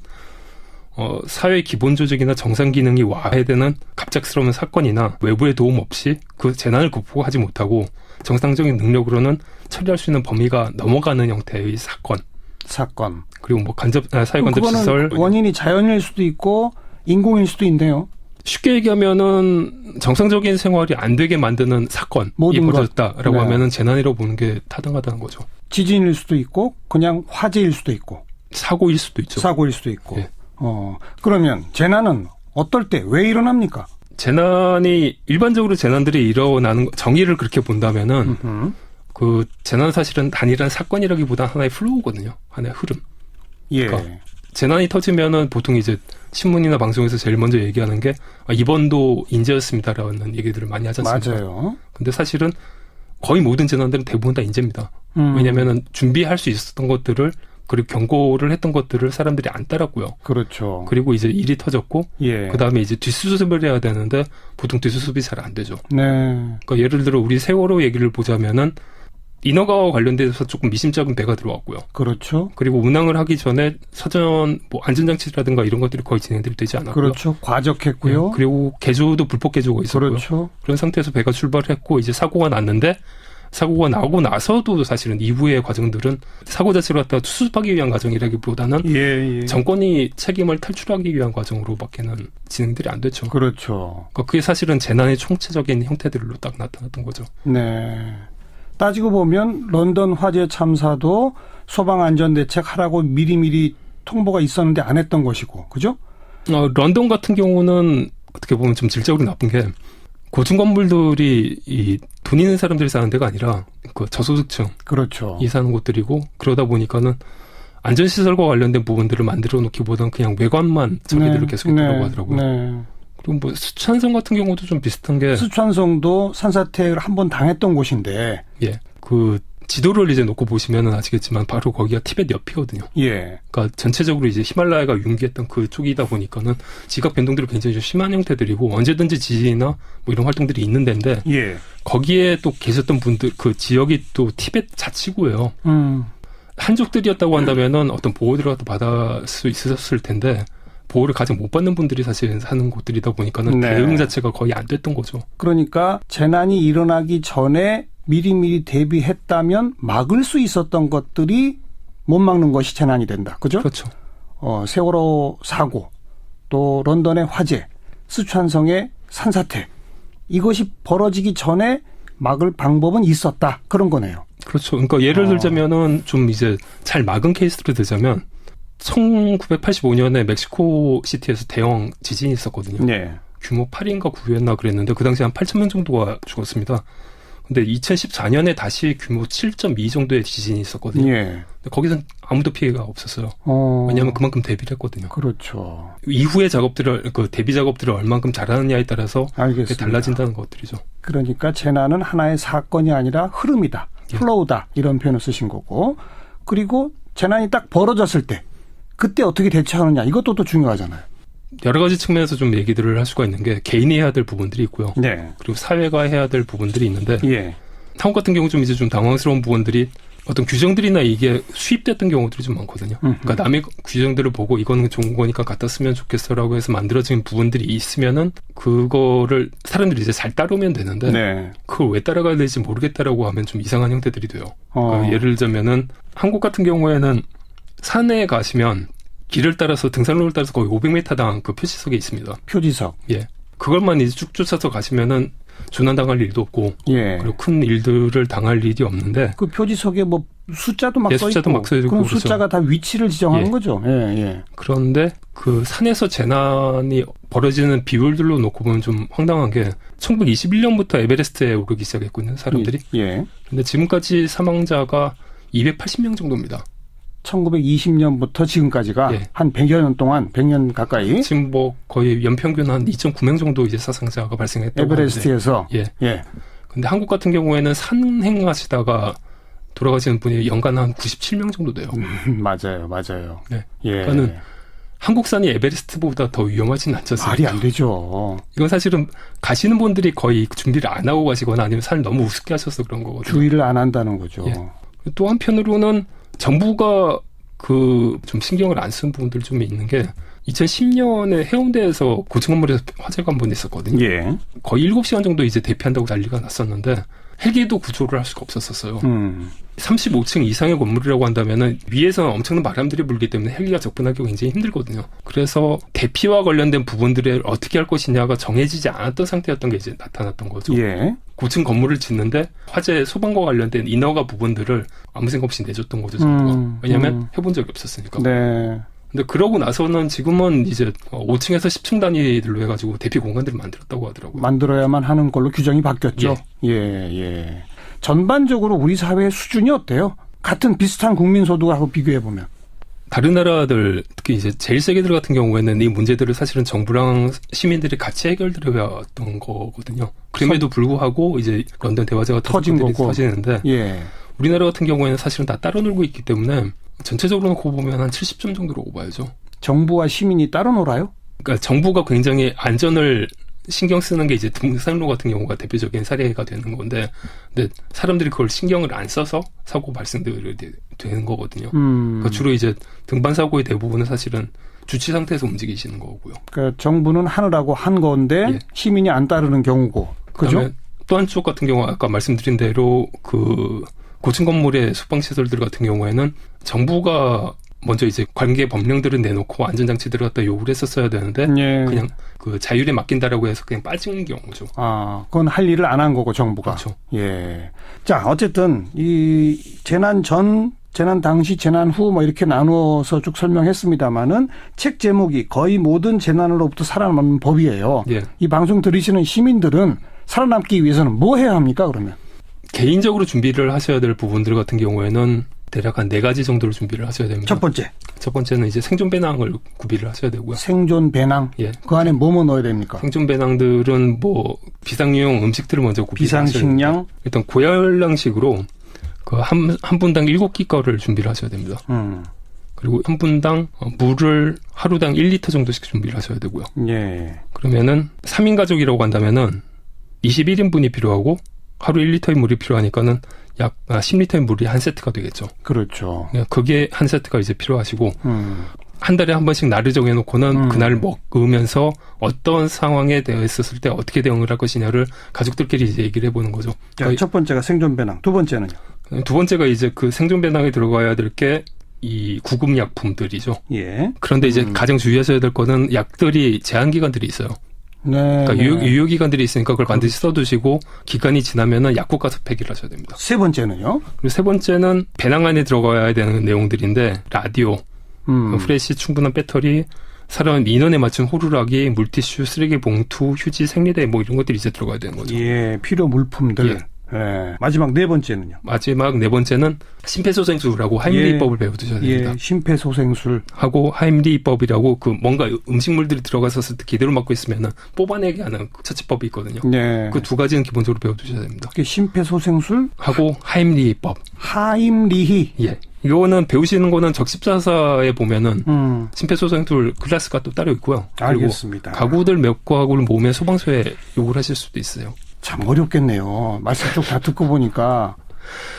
사회 기본 조직이나 정상 기능이 와해되는 갑작스러운 사건이나 외부의 도움 없이 그 재난을 극복하지 못하고 정상적인 능력으로는 처리할 수 있는 범위가 넘어가는 형태의 사건. 그리고 뭐 사회 간접 시설.
원인이 자연일 수도 있고 인공일 수도 있네요.
쉽게 얘기하면은 정상적인 생활이 안 되게 만드는 사건이 벌어졌다라고 하면은 재난이라고 보는 게 타당하다는 거죠.
지진일 수도 있고 그냥 화재일 수도 있고
사고일 수도 있죠.
사고일 수도 있고.
예.
그러면 재난은 어떨 때 왜 일어납니까?
재난이 일반적으로 재난들이 일어나는 정의를 그렇게 본다면은 그 재난 사실은 단일한 사건이라기보다 하나의 플로우거든요. 하나의 흐름.
예.
그러니까 재난이 터지면은 보통 이제 신문이나 방송에서 제일 먼저 얘기하는 게 이번도 인재였습니다라는 얘기들을 많이 하지 않습니까?
맞아요.
근데 사실은 거의 모든 재난들은 대부분 다 인재입니다. 왜냐면은 준비할 수 있었던 것들을, 그리고 경고를 했던 것들을 사람들이 안 따랐고요.
그렇죠.
그리고 이제 일이 터졌고,
예.
그 다음에 이제 뒷수습을 해야 되는데 보통 뒷수습이 잘 안 되죠.
네.
그러니까 예를 들어 우리 세월호 얘기를 보자면은 인허가와 관련돼서 조금 미심쩍은 배가 들어왔고요.
그렇죠.
그리고 운항을 하기 전에 사전 뭐 안전장치라든가 이런 것들이 거의 진행들이 되지 않았고요.
그렇죠. 과적했고요.
그리고 개조도 불법 개조가 있었고요.
그렇죠.
그런 상태에서 배가 출발했고 이제 사고가 났는데, 사고가 나고 나서도 사실은 이후의 과정들은 사고 자체를 갖다가 수습하기 위한 과정이라기보다는 정권이 책임을 탈출하기 위한 과정으로밖에는 진행들이 안 됐죠.
그렇죠.
그러니까 그게 사실은 재난의 총체적인 형태들로 딱 나타났던 거죠.
네. 따지고 보면 런던 화재 참사도 소방안전대책 하라고 미리미리 통보가 있었는데 안 했던 것이고, 그죠?
런던 같은 경우는 어떻게 보면 좀 질적으로 나쁜 게, 고층 건물들이 이 돈 있는 사람들이 사는 데가 아니라 그 저소득층,
그렇죠.
이 사는 곳들이고, 그러다 보니까는 안전시설과 관련된 부분들을 만들어 놓기보다는 그냥 외관만 처리들을 계속했다고 하더라고요.
네.
그리고 뭐 수찬성 같은 경우도 좀 비슷한 게
수찬성도 산사태를 한번 당했던 곳인데
예, 그 지도를 이제 놓고 보시면은 아시겠지만 바로 거기가 티벳 옆이거든요.
예.
그러니까 전체적으로 이제 히말라야가 융기했던 그 쪽이다 보니까는 지각 변동들이 굉장히 좀 심한 형태들이고 언제든지 지진이나 뭐 이런 활동들이 있는 데인데
예.
거기에 또 계셨던 분들 그 지역이 또 티벳 자치구예요. 한족들이었다고 한다면은 어떤 보호들을 갖다 받을 수 있었을 텐데 보호를 가장 못 받는 분들이 사실 사는 곳들이다 보니까는
네.
대응 자체가 거의 안 됐던 거죠.
그러니까 재난이 일어나기 전에 미리미리 대비했다면 막을 수 있었던 것들이 못 막는 것이 재난이 된다. 그죠?
그렇죠.
세월호 사고, 또 런던의 화재, 스촨성의 산사태. 이것이 벌어지기 전에 막을 방법은 있었다. 그런 거네요.
그렇죠. 그러니까 예를 들자면은 좀 이제 잘 막은 케이스를 들자면 1985년에 멕시코 시티에서 대형 지진이 있었거든요.
네.
규모 8인가 9였나 그랬는데 그 당시 한 8,000명 정도가 죽었습니다. 근데 2014년에 다시 규모 7.2 정도의 지진이 있었거든요.
예.
근데 거기선 아무도 피해가 없었어요. 왜냐하면 그만큼 대비를 했거든요.
그렇죠.
이후의 작업들을 그 대비 작업들을 얼만큼 잘하느냐에 따라서
알겠습니다.
달라진다는 것들이죠.
그러니까 재난은 하나의 사건이 아니라 흐름이다.
예.
플로우다. 이런 표현을 쓰신 거고. 그리고 재난이 딱 벌어졌을 때 그때 어떻게 대처하느냐. 이것도 또 중요하잖아요.
여러 가지 측면에서 좀 얘기들을 할 수가 있는 게 개인이 해야 될 부분들이 있고요.
네.
그리고 사회가 해야 될 부분들이 있는데
예.
한국 같은 경우 좀 이제 좀 당황스러운 부분들이 어떤 규정들이나 이게 수입됐던 경우들이 좀 많거든요. 그러니까 남의 규정들을 보고 이거는 좋은 거니까 갖다 쓰면 좋겠어라고 해서 만들어진 부분들이 있으면은 그거를 사람들이 이제 잘 따르면 되는데
네.
그걸 왜 따라가야 될지 모르겠다라고 하면 좀 이상한 형태들이 돼요. 그러니까 예를 들자면은 한국 같은 경우에는 산에 가시면 길을 따라서 등산로를 따라서 거의 500m당 그 표지석이 있습니다.
표지석.
예. 그걸만 이제 쭉 쫓아서 가시면은 조난당할 일도 없고,
예.
그리고 큰 일들을 당할 일이 없는데,
그 표지석에 뭐 숫자도 막
예,
써 있고.
숫자도 막 써 있고
그럼
그렇죠.
숫자가 다 위치를 지정하는
예.
거죠. 예, 예.
그런데 그 산에서 재난이 벌어지는 비율들로 놓고 보면 좀 황당한 게 1921년부터 에베레스트에 오르기 시작했거든요, 사람들이.
예.
근데 지금까지 사망자가 280명 정도입니다.
1920년부터 지금까지가
예.
한 100여 년 동안 100년 가까이
지금 뭐 거의 연평균 한 2.9명 정도 이제 사상자가 발생했다고
에베레스트에서
하는데, 예.
예.
근데 한국 같은 경우에는 산행하시다가 돌아가시는 분이 연간 한 97명 정도 돼요.
맞아요. 맞아요.
네.
예.
그러니까는 한국산이 에베레스트보다 더 위험하진 않지 않습니까?
말이 안 되죠.
이건 사실은 가시는 분들이 거의 준비를 안 하고 가시거나 아니면 산을 너무 우습게 하셔서 그런 거거든요.
주의를 안 한다는 거죠.
예. 또 한편으로는 정부가 그 좀 신경을 안 쓴 부분들 좀 있는 게 2010년에 해운대에서 고층 건물에서 화재가 한 번 있었거든요.
예.
거의 7시간 정도 이제 대피한다고 난리가 났었는데 헬기도 구조를 할 수가 없었어요. 35층 이상의 건물이라고 한다면은 위에서는 엄청난 바람들이 불기 때문에 헬기가 접근하기가 굉장히 힘들거든요. 그래서 대피와 관련된 부분들을 어떻게 할 것이냐가 정해지지 않았던 상태였던 게 이제 나타났던 거죠.
예.
고층 건물을 짓는데 화재 소방과 관련된 인허가 부분들을 아무 생각 없이 내줬던 거죠, 정부가. 왜냐하면 해본 적이 없었으니까.
네.
근데 그러고 나서는 지금은 이제 5층에서 10층 단위들로 해가지고 대피 공간들을 만들었다고 하더라고요.
만들어야만 하는 걸로 규정이 바뀌었죠. 예, 예. 전반적으로 우리 사회의 수준이 어때요? 같은 비슷한 국민소득하고 비교해보면.
다른 나라들, 특히 이제 제1세계들 같은 경우에는 이 문제들을 사실은 정부랑 시민들이 같이 해결되어왔던 거거든요. 그럼에도 불구하고 이제 런던 대화제 같은
터진
것들이
거고.
터지는데
예.
우리나라 같은 경우에는 사실은 다 따로 놀고 있기 때문에 전체적으로 놓고 보면 한 70점 정도로 봐야죠.
정부와 시민이 따로 놀아요?
그러니까 정부가 굉장히 안전을 신경 쓰는 게 이제 등산로 같은 경우가 대표적인 사례가 되는 건데, 근데 사람들이 그걸 신경을 안 써서 사고 발생들이 되는 거거든요. 그러니까 주로 이제 등반 사고의 대부분은 사실은 주치 상태에서 움직이시는 거고요.
그러니까 정부는 하느라고 한 건데
예.
시민이 안 따르는 경우고, 그죠?
또 한쪽 같은 경우 아까 말씀드린 대로 그 고층 건물의 소방 시설들 같은 경우에는 정부가 먼저 이제 관계 법령들을 내놓고 안전장치들을 갖다 요구를 했었어야 되는데
예.
그냥 그 자율에 맡긴다라고 해서 그냥 빠진 경우죠.
아, 그건 할 일을 안 한 거고 정부가.
그렇죠.
예. 자, 어쨌든 이 재난 전, 재난 당시, 재난 후 뭐 이렇게 나누어서 쭉 설명했습니다마는 책 제목이 거의 모든 재난으로부터 살아남는 법이에요.
예.
이 방송 들으시는 시민들은 살아남기 위해서는 뭐 해야 합니까, 그러면?
개인적으로 준비를 하셔야 될 부분들 같은 경우에는 대략 한 4가지 정도를 준비를 하셔야 됩니다. 첫 번째는 이제 생존 배낭을 구비를 하셔야 되고요.
생존 배낭?
예.
그 안에 뭐뭐 넣어야 됩니까?
생존 배낭들은 뭐 비상용 음식들을 먼저 구비를 하셔야 됩니다.
비상식량?
일단 고열량식으로 그 한 분당 7끼 거를 준비를 하셔야 됩니다. 그리고 한 분당 물을 하루당 1리터 정도씩 준비를 하셔야 되고요.
예.
그러면은 3인 가족이라고 한다면은 21인분이 필요하고 하루 1리터의 물이 필요하니까는 약 10리터의 물이 한 세트가 되겠죠.
그렇죠.
그게 한 세트가 이제 필요하시고 한 달에 한 번씩 날을 정해놓고는 그날 먹으면서 어떤 상황에 대해 있었을 때 어떻게 대응을 할 것이냐를 가족들끼리 이제 얘기를 해보는 거죠.
자, 첫 번째가 생존 배낭, 두 번째는요?
두 번째가 이제 그 생존 배낭에 들어가야 될 게 이 구급 약품들이죠.
예.
그런데 이제 가장 주의하셔야 될 거는 약들이 제한 기간들이 있어요.
네.
그러니까 유효 기간들이 있으니까 그걸 반드시 써두시고 기간이 지나면은 약국 가서 폐기를 하셔야 됩니다.
세 번째는요?
그리고 세 번째는 배낭 안에 들어가야 되는 내용들인데 라디오, 후레쉬, 충분한 배터리, 사람 인원에 맞춘 호루라기, 물티슈, 쓰레기 봉투, 휴지, 생리대 뭐 이런 것들이 이제 들어가야 되는 거죠.
예, 필요 물품들.
예.
예. 마지막 네 번째는요?
마지막 네 번째는 심폐소생술하고 하임리히법을 배워두셔야 됩니다.
예, 심폐소생술.
하고 하임리히법이라고 그 뭔가 음식물들이 들어갔었을 때 기대로 막고 있으면은 뽑아내게 하는 처치법이 있거든요.
네.
그 두 가지는 기본적으로 배워두셔야 됩니다.
그게 심폐소생술?
하고 하임리히법.
하임리히.
예. 이거는 배우시는 거는 적십자사에 보면은 심폐소생술 클래스가 또 따로 있고요.
알겠습니다.
그리고 가구들 몇 가구를 모으면 소방서에 요구를 하실 수도 있어요.
참 어렵겠네요. 말씀 쭉 다 듣고 보니까.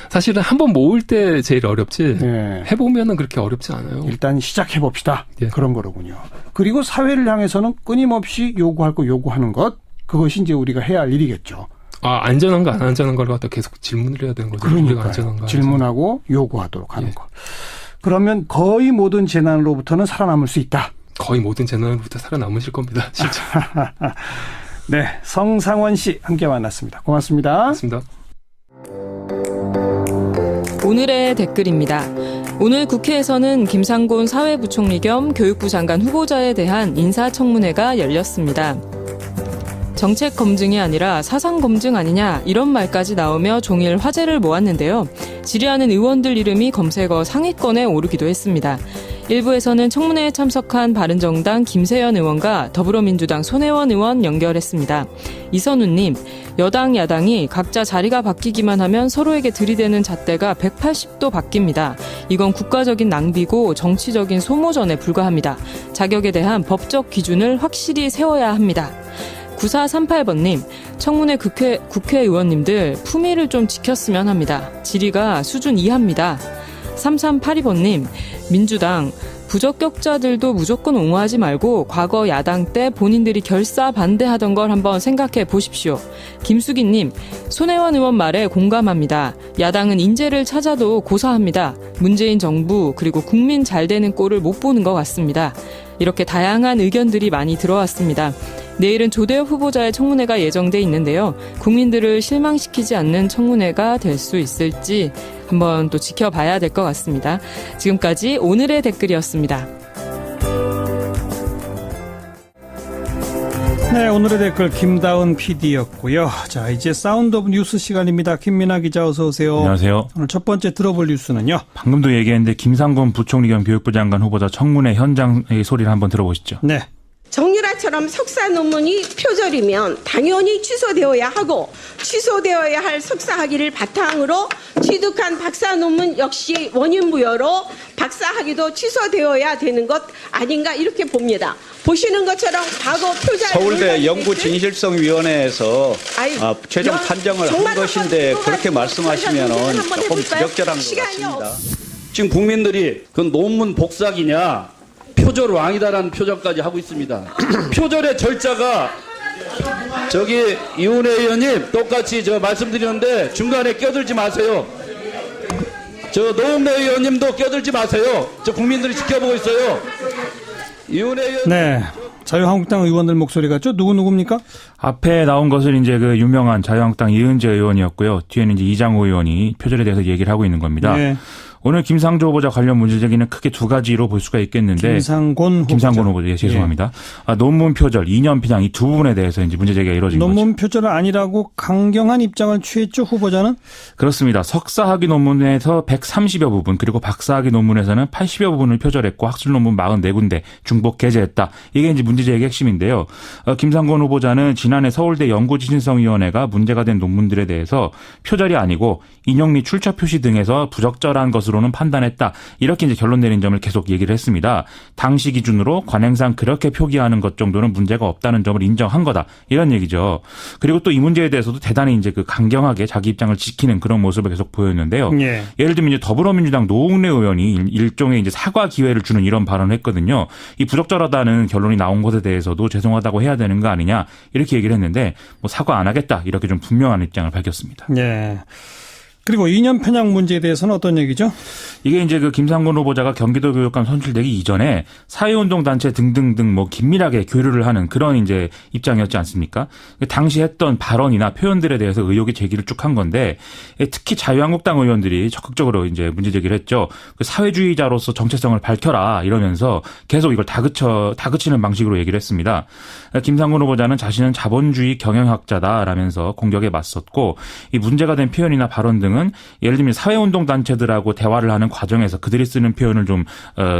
사실은 한번 모을 때 제일 어렵지
예.
해보면은 그렇게 어렵지 않아요.
일단 시작해봅시다.
예.
그런 거로군요. 그리고 사회를 향해서는 끊임없이 요구할 거 요구하는 것. 그것이 이제 우리가 해야 할 일이겠죠.
안전한가 안 안전한 걸 갖다 계속 질문을 해야 되는 거죠. 우리가 안전한가.
질문하고 요구하도록 하는
예.
것. 그러면 거의 모든 재난으로부터는 살아남을 수 있다.
거의 모든 재난으로부터 살아남으실 겁니다. 실제.
네, 성상원 씨 함께 만났습니다. 고맙습니다.
고맙습니다.
오늘의 댓글입니다. 오늘 국회에서는 김상곤 사회부총리 겸 교육부 장관 후보자에 대한 인사청문회가 열렸습니다. 정책 검증이 아니라 사상 검증 아니냐 이런 말까지 나오며 종일 화제를 모았는데요. 질의하는 의원들 이름이 검색어 상위권에 오르기도 했습니다. 일부에서는 청문회에 참석한 바른정당 김세연 의원과 더불어민주당 손혜원 의원 연결했습니다. 이선우님, 여당 야당이 각자 자리가 바뀌기만 하면 서로에게 들이대는 잣대가 180도 바뀝니다. 이건 국가적인 낭비고 정치적인 소모전에 불과합니다. 자격에 대한 법적 기준을 확실히 세워야 합니다. 9438번님, 청문회 국회의원님들 품위를 좀 지켰으면 합니다. 질의가 수준 이하입니다. 3382번님, 민주당 부적격자들도 무조건 옹호하지 말고 과거 야당 때 본인들이 결사 반대하던 걸 한번 생각해 보십시오. 김수기님, 손혜원 의원 말에 공감합니다. 야당은 인재를 찾아도 고사합니다. 문재인 정부 그리고 국민 잘 되는 꼴을 못 보는 것 같습니다. 이렇게 다양한 의견들이 많이 들어왔습니다. 내일은 조대엽 후보자의 청문회가 예정돼 있는데요. 국민들을 실망시키지 않는 청문회가 될 수 있을지 한번 또 지켜봐야 될 것 같습니다. 지금까지 오늘의 댓글이었습니다.
네, 오늘의 댓글 김다은 PD였고요. 자, 이제 사운드 오브 뉴스 시간입니다. 김민아 기자 어서 오세요.
안녕하세요.
오늘 첫 번째 들어볼 뉴스는요.
방금도 얘기했는데 김상곤 부총리 겸 교육부 장관 후보자 청문회 현장의 소리를 한번 들어보시죠.
네.
정유라처럼 석사 논문이 표절이면 당연히 취소되어야 하고 취소되어야 할 석사 학위를 바탕으로 취득한 박사 논문 역시 원인 부여로 박사 학위도 취소되어야 되는 것 아닌가 이렇게 봅니다. 보시는 것처럼 과거 표절
서울대 연구진실성위원회에서 최종 판정을 한 것인데 그렇게 말씀하시면 조금 부적절한 것 같습니다.
지금 국민들이 그 논문 복사기냐 표절 왕이다라는 표절까지 하고 있습니다. 표절의 절차가 저기 이훈혜 의원님 똑같이 저 말씀드리는데 중간에 껴들지 마세요. 저 노웅래 의원님도 껴들지 마세요. 저 국민들이 지켜보고 있어요. 이훈혜 의원.
네. 자유한국당 의원들 목소리 같죠? 누굽니까?
앞에 나온 것은 이제 그 유명한 자유한국당 이은재 의원이었고요. 뒤에는 이제 이장호 의원이 표절에 대해서 얘기를 하고 있는 겁니다.
네.
오늘 김상조 후보자 관련 문제 제기는 크게 두 가지로 볼 수가 있겠는데.
김상곤 후보자.
예, 죄송합니다. 논문 표절, 2년 피상 이 두 부분에 대해서 이제 문제 제기가 이루어진 거죠.
논문 표절은 아니라고 강경한 입장을 취했죠, 후보자는?
그렇습니다. 석사학위 논문에서 130여 부분, 그리고 박사학위 논문에서는 80여 부분을 표절했고 학술 논문 44군데 중복 게재했다. 이게 이제 문제 제기의 핵심인데요. 김상곤 후보자는 지난해 서울대 연구지신성위원회가 문제가 된 논문들에 대해서 표절이 아니고 인용 및 출처 표시 등에서 부적절한 것으로는 판단했다. 이렇게 이제 결론 내린 점을 계속 얘기를 했습니다. 당시 기준으로 관행상 그렇게 표기하는 것 정도는 문제가 없다는 점을 인정한 거다. 이런 얘기죠. 그리고 또 이 문제에 대해서도 대단히 이제 그 강경하게 자기 입장을 지키는 그런 모습을 계속 보였는데요.
예.
예를 들면 이제 더불어민주당 노웅래 의원이 일종의 이제 사과 기회를 주는 이런 발언을 했거든요. 이 부적절하다는 결론이 나온 것에 대해서도 죄송하다고 해야 되는 거 아니냐 이렇게 얘기를 했는데 뭐 사과 안 하겠다 이렇게 좀 분명한 입장을 밝혔습니다.
예. 그리고 2년 편향 문제에 대해서는 어떤 얘기죠?
이게 이제 그 김상곤 후보자가 경기도 교육감 선출되기 이전에 사회운동 단체 등등등 뭐 긴밀하게 교류를 하는 그런 이제 입장이었지 않습니까? 당시 했던 발언이나 표현들에 대해서 의혹의 제기를 쭉 한 건데 특히 자유한국당 의원들이 적극적으로 이제 문제 제기를 했죠. 그 사회주의자로서 정체성을 밝혀라 이러면서 계속 이걸 다그치는 방식으로 얘기를 했습니다. 김상곤 후보자는 자신은 자본주의 경영학자다라면서 공격에 맞섰고 이 문제가 된 표현이나 발언 등은 예를 들면 사회운동 단체들하고 대화를 하는 과정에서 그들이 쓰는 표현을 좀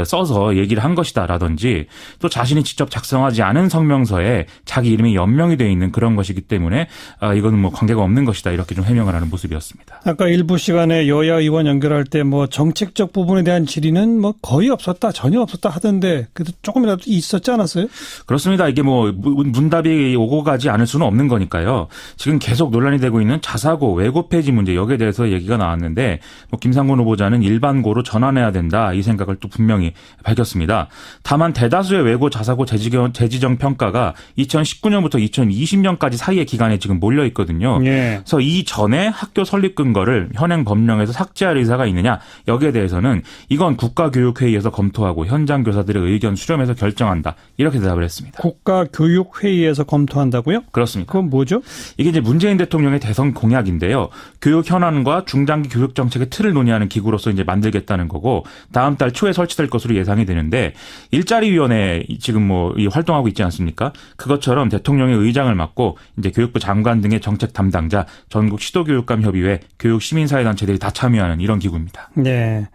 써서 얘기를 한 것이다라든지 또 자신이 직접 작성하지 않은 성명서에 자기 이름이 연명이 되어 있는 그런 것이기 때문에 이거는 뭐 관계가 없는 것이다 이렇게 좀 해명을 하는 모습이었습니다.
아까 일부 시간에 여야 의원 연결할 때 뭐 정책적 부분에 대한 질의는 뭐 거의 없었다, 전혀 없었다 하던데 그래도 조금이라도 있었지 않았어요? 그렇습니다.
이게 뭐 문답이 오고 가지 않을 수는 없는 거니까요. 지금 계속 논란이 되고 있는 자사고 외고 폐지 문제 여기에 대해서 얘기가 나왔는데 뭐 김상곤 후보자는 일반고로 전환해야 된다 이 생각을 또 분명히 밝혔습니다. 다만 대다수의 외고 자사고 재지정 평가가 2019년부터 2020년까지 사이의 기간에 지금 몰려 있거든요.
예.
그래서 이 전에 학교 설립 근거를 현행 법령에서 삭제할 의사가 있느냐 여기에 대해서는 이건 국가교육회의에서 검토하고 현장 교사들의 의견 수렴해서 결정한다 이렇게 대답을 했습니다.
국가교육회의에서 검토한다고요?
그렇습니다.
그건 뭐죠?
이게 이제 문재인 대통령의 대선 공약인데요. 교육 현안과 중장기 교육 정책의 틀을 논의하는 기구로서 이제 만들겠다는 거고 다음 달 초에 설치될 것으로 예상이 되는데 일자리위원회 지금 뭐 활동하고 있지 않습니까? 그것처럼 대통령의 의장을 맡고 이제 교육부 장관 등의 정책 담당자, 전국 시도교육감협의회, 교육 시민사회단체들이 다 참여하는 이런 기구입니다.
네,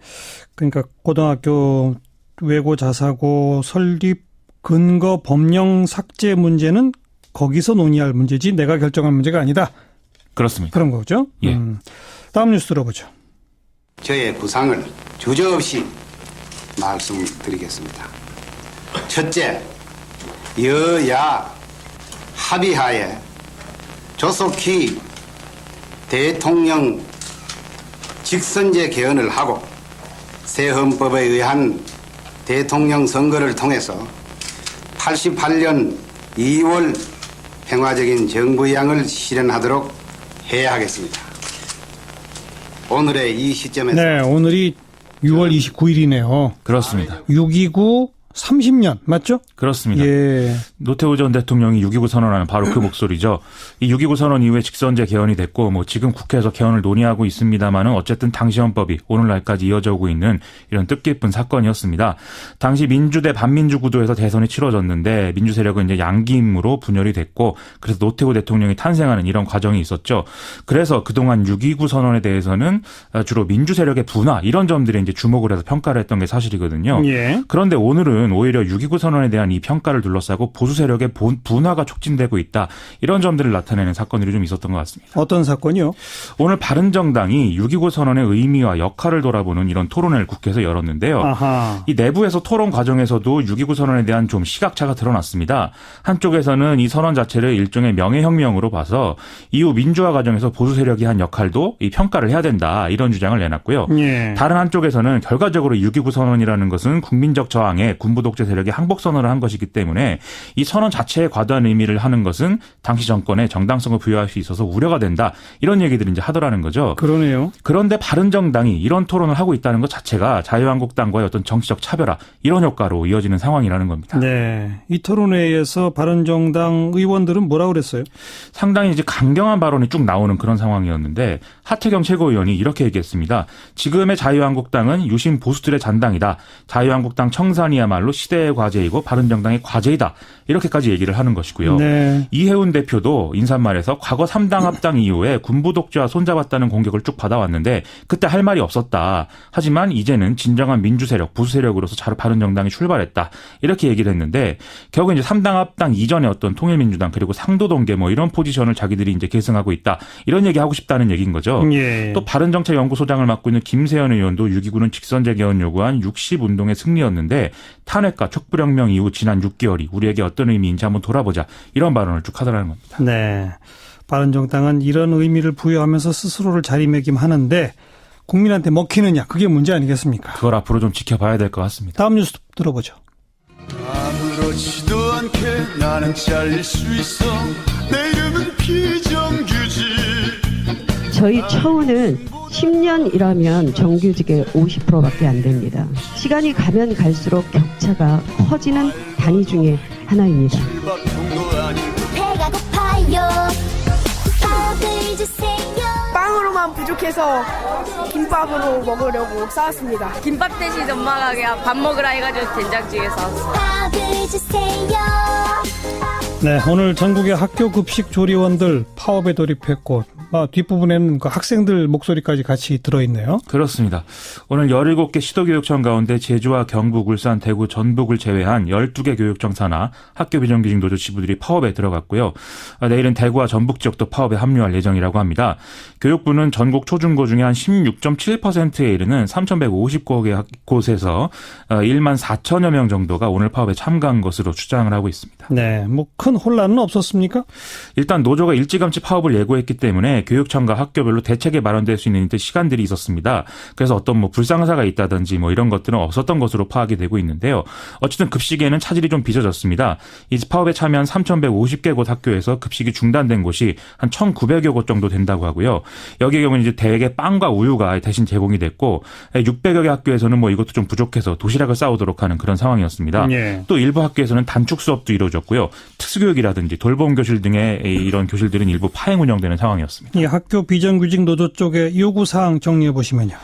그러니까 고등학교 외고 자사고 설립 근거 법령 삭제 문제는 거기서 논의할 문제지 내가 결정할 문제가 아니다.
그렇습니다.
그런 거죠?
예.
다음 뉴스 들어보죠.
저의 구상을 주저없이 말씀드리겠습니다. 첫째, 여야 합의하에 조속히 대통령 직선제 개헌을 하고 새 헌법에 의한 대통령 선거를 통해서 88년 2월 평화적인 정부양을 실현하도록 해야 하겠습니다. 오늘의 이 시점에서
네, 오늘이 6월 29일이네요.
그렇습니다.
6.29 30년 맞죠?
그렇습니다.
예.
노태우 전 대통령이 6.29 선언하는 바로 그 목소리죠. 이 6.29 선언 이후에 직선제 개헌이 됐고 뭐 지금 국회에서 개헌을 논의하고 있습니다만은 어쨌든 당시 헌법이 오늘날까지 이어져 오고 있는 이런 뜻깊은 사건이었습니다. 당시 민주대 반민주 구도에서 대선이 치러졌는데 민주 세력은 이제 양김으로 분열이 됐고 그래서 노태우 대통령이 탄생하는 이런 과정이 있었죠. 그래서 그동안 6.29 선언에 대해서는 주로 민주 세력의 분화 이런 점들에 이제 주목을 해서 평가를 했던 게 사실이거든요.
예.
그런데 오늘은 오히려 6.29 선언에 대한 이 평가를 둘러싸고 보수 세력의 분화가 촉진되고 있다. 이런 점들을 나타내는 사건들이 좀 있었던 것 같습니다.
어떤 사건이요?
오늘 바른정당이 6.29 선언의 의미와 역할을 돌아보는 이런 토론회를 국회에서 열었는데요.
아하.
이 내부에서 토론 과정에서도 6.29 선언에 대한 좀 시각차가 드러났습니다. 한쪽에서는 이 선언 자체를 일종의 명예혁명으로 봐서 이후 민주화 과정에서 보수 세력이 한 역할도 이 평가를 해야 된다. 이런 주장을 내놨고요.
예.
다른 한쪽에서는 결과적으로 6.29 선언이라는 것은 국민적 저항에 군부 독재 세력이 항복 선언을 한 것이기 때문에 이 선언 자체에 과도한 의미를 하는 것은 당시 정권에 정당성을 부여할 수 있어서 우려가 된다. 이런 얘기들을 이제 하더라는 거죠.
그러네요.
그런데 바른정당이 이런 토론을 하고 있다는 것 자체가 자유한국당과의 어떤 정치적 차별화 이런 효과로 이어지는 상황이라는 겁니다.
네. 이 토론회에서 바른정당 의원들은 뭐라고 그랬어요?
상당히 이제 강경한 발언이 쭉 나오는 그런 상황이었는데 하태경 최고위원이 이렇게 얘기했습니다. 지금의 자유한국당은 유신 보수들의 잔당이다. 자유한국당 청산이야말로 시대의 과제이고 바른정당의 과제이다. 이렇게까지 얘기를 하는 것이고요.
네.
이해운 대표도 인사말에서 과거 3당 합당 이후에 군부 독재와 손잡았다는 공격을 쭉 받아왔는데 그때 할 말이 없었다. 하지만 이제는 진정한 민주 세력, 보수 세력으로서 바른정당이 출발했다. 이렇게 얘기를 했는데 결국 이제 3당 합당 이전의 어떤 통일민주당 그리고 상도동계 뭐 이런 포지션을 자기들이 이제 계승하고 있다. 이런 얘기하고 싶다는 얘기인 거죠.
예.
또 바른정책연구소장을 맡고 있는 김세현 의원도 6.29는 직선제 개헌 요구한 60운동의 승리였는데 탄핵과 촛불혁명 이후 지난 6개월이 우리에게 어떤 의미인지 한번 돌아보자. 이런 발언을 쭉 하더라는 겁니다.
네. 바른정당은 이런 의미를 부여하면서 스스로를 자리매김하는데 국민한테 먹히느냐 그게 문제 아니겠습니까?
그걸 앞으로 좀 지켜봐야 될 것 같습니다.
다음 뉴스 들어보죠.
아무렇지도 않게 나는 잘릴 수 있어 내 이름은 비정규직.
저희 처우는 10년 일하면 정규직의 50%밖에 안 됩니다. 시간이 가면 갈수록 격차가 커지는 단위 중에 하나입니다.
배가 고파요. 밥을 주세요.
빵으로만 부족해서 김밥으로 먹으려고 싸왔습니다.
김밥 대신 엄마가 그냥 밥 먹으라 해가지고 된장찌개 사왔어요.
밥을 주세요.
네, 오늘 전국의 학교 급식 조리원들 파업에 돌입했고 뒷부분에는 그 학생들 목소리까지 같이 들어있네요.
그렇습니다. 오늘 17개 시도교육청 가운데 제주와 경북, 울산, 대구, 전북을 제외한 12개 교육청 산하 학교 비정규직 노조 지부들이 파업에 들어갔고요. 내일은 대구와 전북 지역도 파업에 합류할 예정이라고 합니다. 교육부는 전국 초중고 중에 한 16.7%에 이르는 3,150곳에서 1만 4천여 명 정도가 오늘 파업에 참가한 것으로 추정을 하고 있습니다.
네, 뭐 큰 혼란은 없었습니까?
일단 노조가 일찌감치 파업을 예고했기 때문에 교육청과 학교별로 대책에 마련될 수 있는 시간들이 있었습니다. 그래서 어떤 뭐 불상사가 있다든지 뭐 이런 것들은 없었던 것으로 파악이 되고 있는데요. 어쨌든 급식에는 차질이 좀 빚어졌습니다. 이 파업에 참여한 3,150개 곳 학교에서 급식이 중단된 곳이 한 1,900여 곳 정도 된다고 하고요. 여기의 경우는 이제 대개 빵과 우유가 대신 제공이 됐고 600여 개 학교에서는 뭐 이것도 좀 부족해서 도시락을 싸오도록 하는 그런 상황이었습니다.
예.
또 일부 학교에서는 단축 수업도 이루어졌고요. 특수교육이라든지 돌봄 교실 등의 이런 교실들은 일부 파행 운영되는 상황이었습니다.
이 학교 비정규직 노조 쪽의 요구사항 정리해 보시면요.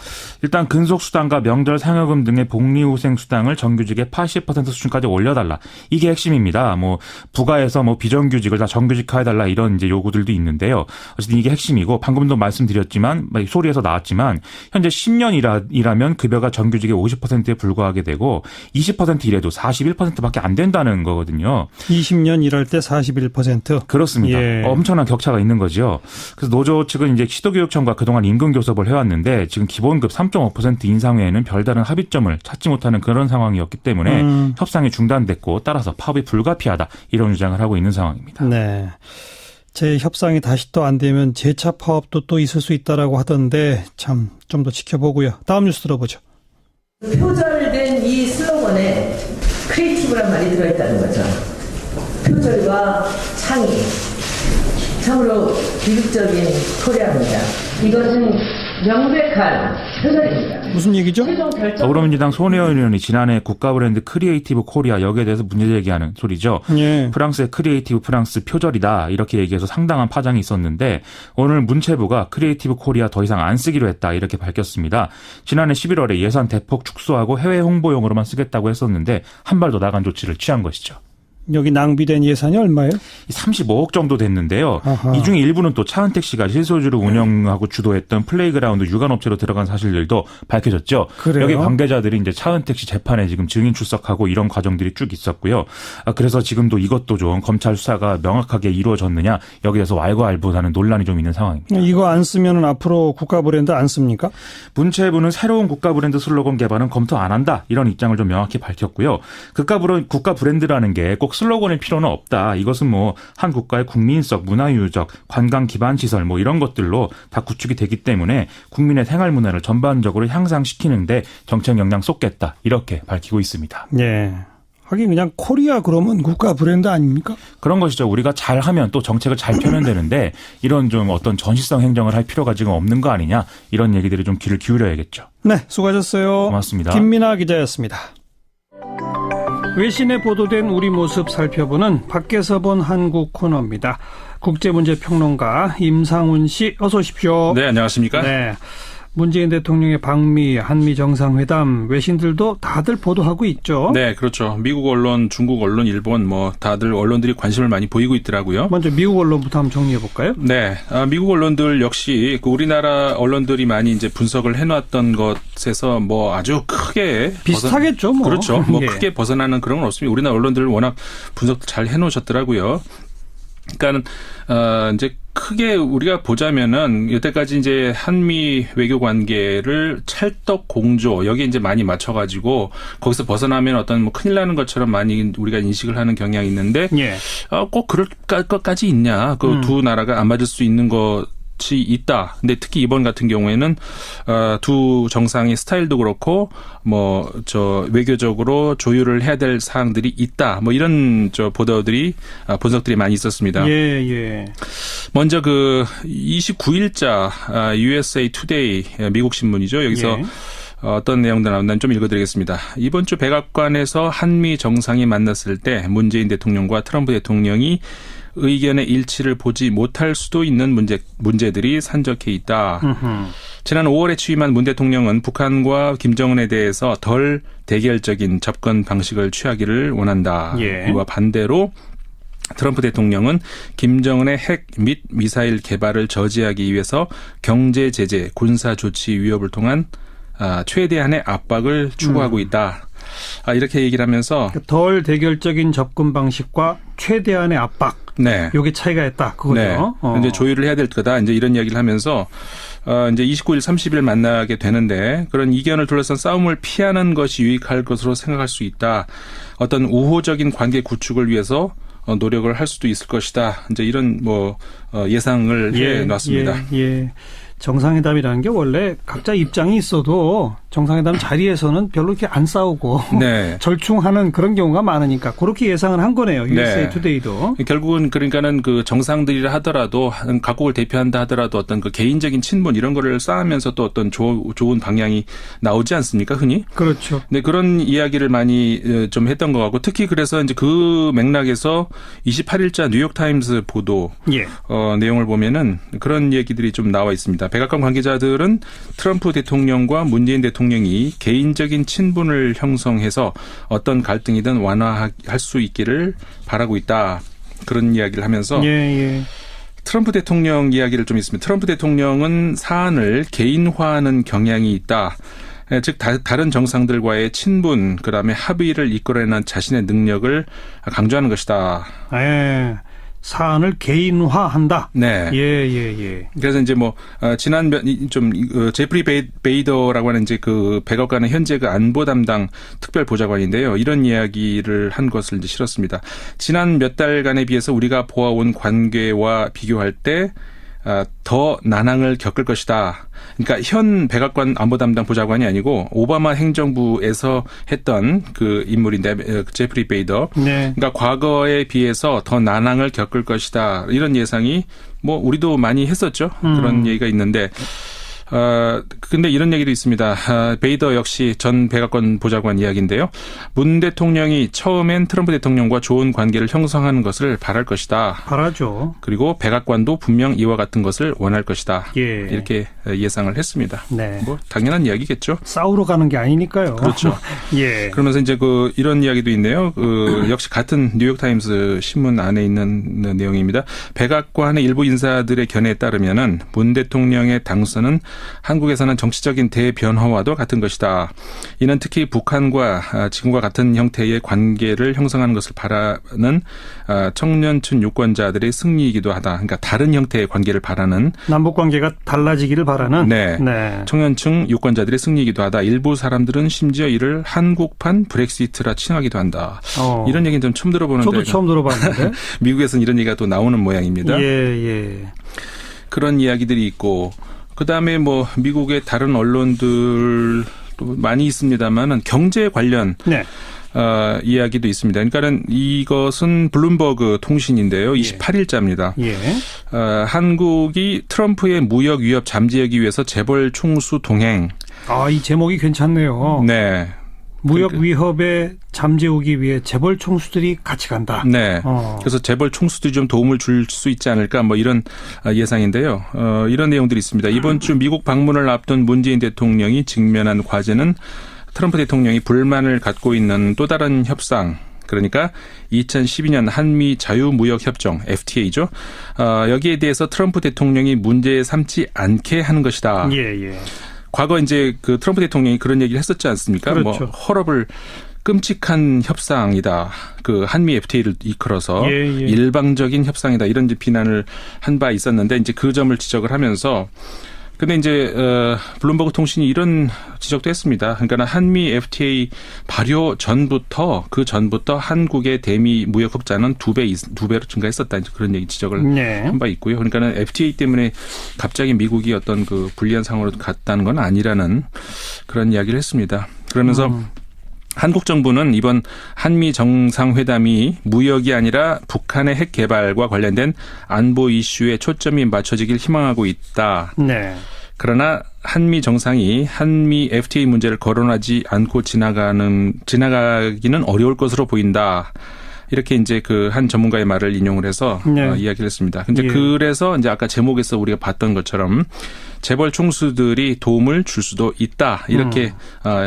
일단 근속수당과 명절 상여금 등의 복리후생 수당을 정규직의 80% 수준까지 올려달라. 이게 핵심입니다. 뭐 부가에서 뭐 비정규직을 다 정규직화해달라 이런 이제 요구들도 있는데요. 어쨌든 이게 핵심이고 방금도 말씀드렸지만 소리에서 나왔지만 현재 10년 일하면 급여가 정규직의 50%에 불과하게 되고 20% 일해도 41%밖에 안 된다는 거거든요.
20년 일할 때 41%.
그렇습니다.
예.
엄청난 격차가 있는 거죠. 그래서 노조 측은 이제 시도교육청과 그동안 임금 교섭을 해왔는데 지금 기본급 3.5% 인상 외에는 별다른 합의점을 찾지 못하는 그런 상황이었기 때문에 협상이 중단됐고 따라서 파업이 불가피하다 이런 주장을 하고 있는 상황입니다.
네. 협상이 다시 또 안 되면 재차 파업도 또 있을 수 있다라고 하던데 참 좀 더 지켜보고요. 다음 뉴스 들어보죠.
표절된 이 슬로건에 크리에이티브란 말이 들어있다는 거죠. 표절과 창의. 참으로 비극적인 코리아입니다. 이것은 명백한 표절입니다.
무슨 얘기죠?
더불어민주당 손혜원 의원이 지난해 국가브랜드 크리에이티브 코리아 여기에 대해서 문제 제기하는 소리죠.
예.
프랑스의 크리에이티브 프랑스 표절이다 이렇게 얘기해서 상당한 파장이 있었는데 오늘 문체부가 크리에이티브 코리아 더 이상 안 쓰기로 했다 이렇게 밝혔습니다. 지난해 11월에 예산 대폭 축소하고 해외 홍보용으로만 쓰겠다고 했었는데 한 발 더 나간 조치를 취한 것이죠.
여기 낭비된 예산이 얼마예요?
35억 정도 됐는데요.
아하.
이 중에 일부는 또 차은택 씨가 실소주를 운영하고 주도했던 플레이그라운드 유관업체로 들어간 사실들도 밝혀졌죠.
그래요?
여기 관계자들이 이제 차은택 씨 재판에 지금 증인 출석하고 이런 과정들이 쭉 있었고요. 그래서 지금도 이것도 좀 검찰 수사가 명확하게 이루어졌느냐 여기에 대해서 왈가왈부하는 논란이 좀 있는 상황입니다.
이거 안 쓰면 앞으로 국가 브랜드 안 씁니까?
문체부는 새로운 국가 브랜드 슬로건 개발은 검토 안 한다 이런 입장을 좀 명확히 밝혔고요. 국가 브랜드라는 게 꼭 슬로건일 필요는 없다. 이것은 뭐 한 국가의 국민성, 문화유적, 관광 기반 시설 뭐 이런 것들로 다 구축이 되기 때문에 국민의 생활 문화를 전반적으로 향상시키는데 정책 역량 쏟겠다. 이렇게 밝히고 있습니다.
예. 하긴 그냥 코리아 그러면 국가 브랜드 아닙니까?
그런 것이죠. 우리가 잘하면 또 정책을 잘 펴면 되는데 이런 좀 어떤 전시성 행정을 할 필요가 지금 없는 거 아니냐 이런 얘기들이 좀 귀를 기울여야겠죠.
네, 수고하셨어요.
고맙습니다.
김민아 기자였습니다. 외신에 보도된 우리 모습 살펴보는 밖에서 본 한국 코너입니다. 국제문제평론가 임상훈 씨 어서 오십시오.
네, 안녕하십니까?
네. 문재인 대통령의 방미, 한미 정상회담 외신들도 다들 보도하고 있죠.
네, 그렇죠. 미국 언론, 중국 언론, 일본 뭐 다들 언론들이 관심을 많이 보이고 있더라고요.
먼저 미국 언론부터 한번 정리해 볼까요?
네, 미국 언론들 역시 그 우리나라 언론들이 많이 이제 분석을 해놨던 것에서 뭐 아주 크게
비슷하겠죠, 뭐.
그렇죠. 뭐
예.
크게 벗어나는 그런 건 없습니다. 우리나라 언론들 워낙 분석 잘 해놓으셨더라고요. 그러니까 이제 크게 우리가 보자면은 여태까지 이제 한미 외교 관계를 찰떡 공조 여기 이제 많이 맞춰가지고 거기서 벗어나면 어떤 뭐 큰일 나는 것처럼 많이 우리가 인식을 하는 경향이 있는데
예.
꼭 그럴 것까지 있냐? 그 두 나라가 안 맞을 수 있는 것이 있다. 근데 특히 이번 같은 경우에는 두 정상의 스타일도 그렇고 뭐 외교적으로 조율을 해야 될 사항들이 있다. 뭐 이런 보도들이 분석들이 많이 있었습니다.
예.
먼저 그 29일자 USA Today 미국 신문이죠. 여기서
예.
어떤 내용도 나온다는 좀 읽어드리겠습니다. 이번 주 백악관에서 한미 정상이 만났을 때 문재인 대통령과 트럼프 대통령이 의견의 일치를 보지 못할 수도 있는 문제들이 산적해 있다. 지난 5월에 취임한 문 대통령은 북한과 김정은에 대해서 덜 대결적인 접근 방식을 취하기를 원한다.
예.
이와 반대로 트럼프 대통령은 김정은의 핵 및 미사일 개발을 저지하기 위해서 경제 제재, 군사 조치 위협을 통한 최대한의 압박을 추구하고 있다. 이렇게 얘기를 하면서
덜 대결적인 접근 방식과 최대한의 압박.
네.
요게 차이가 있다. 그거죠.
네. 이제 조율을 해야 될 거다. 이제 이런 이야기를 하면서 이제 29일, 30일 만나게 되는데 그런 이견을 둘러싼 싸움을 피하는 것이 유익할 것으로 생각할 수 있다. 어떤 우호적인 관계 구축을 위해서 노력을 할 수도 있을 것이다. 이제 이런 예상을 해 놨습니다.
예. 정상회담이라는 게 원래 각자 입장이 있어도 정상회담 자리에서는 별로 이렇게 안 싸우고
네.
절충하는 그런 경우가 많으니까 그렇게 예상을 한 거네요. USA Today도.
결국은 그러니까는 그 정상들이라 하더라도 각국을 대표한다 하더라도 어떤 그 개인적인 친분 이런 거를 쌓으면서 또 어떤 좋은 방향이 나오지 않습니까? 흔히.
그렇죠.
네, 그런 이야기를 많이 좀 했던 것 같고 특히 그래서 이제 그 맥락에서 28일자 뉴욕타임스 보도 내용을 보면은 그런 얘기들이 좀 나와 있습니다. 백악관 관계자들은 트럼프 대통령과 문재인 대통령이 개인적인 친분을 형성해서 어떤 갈등이든 완화할 수 있기를 바라고 있다. 그런 이야기를 하면서 트럼프 대통령 이야기를 좀 있습니다. 트럼프 대통령은 사안을 개인화하는 경향이 있다. 즉 다른 정상들과의 친분, 그다음에 합의를 이끌어내는 자신의 능력을 강조하는 것이다.
사안을 개인화한다.
네.
예.
그래서 이제 지난 제프리 베이더라고 하는 이제 그 백악관의 현재 그 안보 담당 특별 보좌관인데요. 이런 이야기를 한 것을 이제 실었습니다. 지난 몇 달간에 비해서 우리가 보아온 관계와 비교할 때 더 난항을 겪을 것이다. 그러니까 현 백악관 안보 담당 보좌관이 아니고 오바마 행정부에서 했던 그 인물인데 제프리 베이더.
네.
그러니까 과거에 비해서 더 난항을 겪을 것이다. 이런 예상이 우리도 많이 했었죠. 그런 얘기가 있는데 근데 이런 얘기도 있습니다. 베이더 역시 전 백악관 보좌관 이야기인데요. 문 대통령이 처음엔 트럼프 대통령과 좋은 관계를 형성하는 것을 바랄 것이다.
바라죠.
그리고 백악관도 분명 이와 같은 것을 원할 것이다. 이렇게 예상을 했습니다.
네.
당연한 이야기겠죠.
싸우러 가는 게 아니니까요.
그렇죠. 그러면서 이제 이런 이야기도 있네요. 역시 같은 뉴욕타임스 신문 안에 있는 내용입니다. 백악관의 일부 인사들의 견해에 따르면은 문 대통령의 당선은 한국에서는 정치적인 대변화와도 같은 것이다. 이는 특히 북한과 지금과 같은 형태의 관계를 형성하는 것을 바라는 청년층 유권자들의 승리이기도 하다. 그러니까 다른 형태의 관계를 바라는
남북 관계가 달라지기를 바라는
청년층 유권자들의 승리이기도 하다. 일부 사람들은 심지어 이를 한국판 브렉시트라 칭하기도 한다. 이런 얘기는 좀 처음 들어보는데
저도 처음 들어봤는데
미국에서는 이런 얘기가 또 나오는 모양입니다. 그런 이야기들이 있고 그다음에 미국의 다른 언론들도 많이 있습니다만은 경제 관련 이야기도 있습니다. 그러니까는 이것은 블룸버그 통신인데요. 28일자입니다.
예.
한국이 트럼프의 무역 위협 잠재하기 위해서 재벌 총수 동행.
이 제목이 괜찮네요.
네.
무역 위협에 잠재우기 위해 재벌 총수들이 같이 간다.
네. 그래서 재벌 총수들이 좀 도움을 줄 수 있지 않을까 뭐 이런 예상인데요. 이런 내용들이 있습니다. 이번 주 미국 방문을 앞둔 문재인 대통령이 직면한 과제는 트럼프 대통령이 불만을 갖고 있는 또 다른 협상. 그러니까 2012년 한미 자유무역협정 FTA죠. 여기에 대해서 트럼프 대통령이 문제 삼지 않게 하는 것이다.
예.
과거 이제 그 트럼프 대통령이 그런 얘기를 했었지 않습니까?
그렇죠.
뭐 헐업을 끔찍한 협상이다. 그 한미 FTA를 이끌어서 일방적인 협상이다. 이런 이제 비난을 한 바 있었는데 이제 그 점을 지적을 하면서 근데 이제 블룸버그 통신이 이런 지적도 했습니다. 그러니까 한미 FTA 발효 전부터 한국의 대미 무역 흑자는 2배로 증가했었다. 이제 그런 얘기 지적을 한 바 있고요. 그러니까는 FTA 때문에 갑자기 미국이 어떤 그 불리한 상황으로 갔다는 건 아니라는 그런 이야기를 했습니다. 그러면서 한국 정부는 이번 한미 정상회담이 무역이 아니라 북한의 핵 개발과 관련된 안보 이슈에 초점이 맞춰지길 희망하고 있다.
네.
그러나 한미 정상이 한미 FTA 문제를 거론하지 않고 지나가기는 어려울 것으로 보인다. 이렇게 이제 그 한 전문가의 말을 인용을 해서 이야기를 했습니다. 근데 그래서 이제 아까 제목에서 우리가 봤던 것처럼 재벌 총수들이 도움을 줄 수도 있다. 이렇게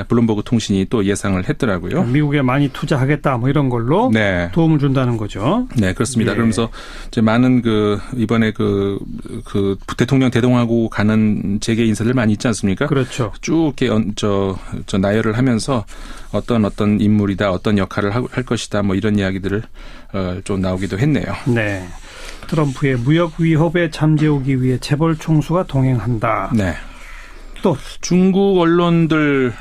블룸버그 통신이 또 예상을 했더라고요.
미국에 많이 투자하겠다 뭐 이런 걸로 도움을 준다는 거죠.
네, 그렇습니다. 그러면서 이제 많은 이번에 그 대통령 대동하고 가는 재계 인사들 많이 있지 않습니까?
그렇죠.
쭉 이렇게 나열을 하면서 어떤 인물이다, 어떤 역할을 할 것이다, 뭐 이런 이야기들을 좀 나오기도 했네요.
네. 트럼프의 무역 위협에 잠재우기 위해 재벌 총수가 동행한다.
네.
또
중국 언론들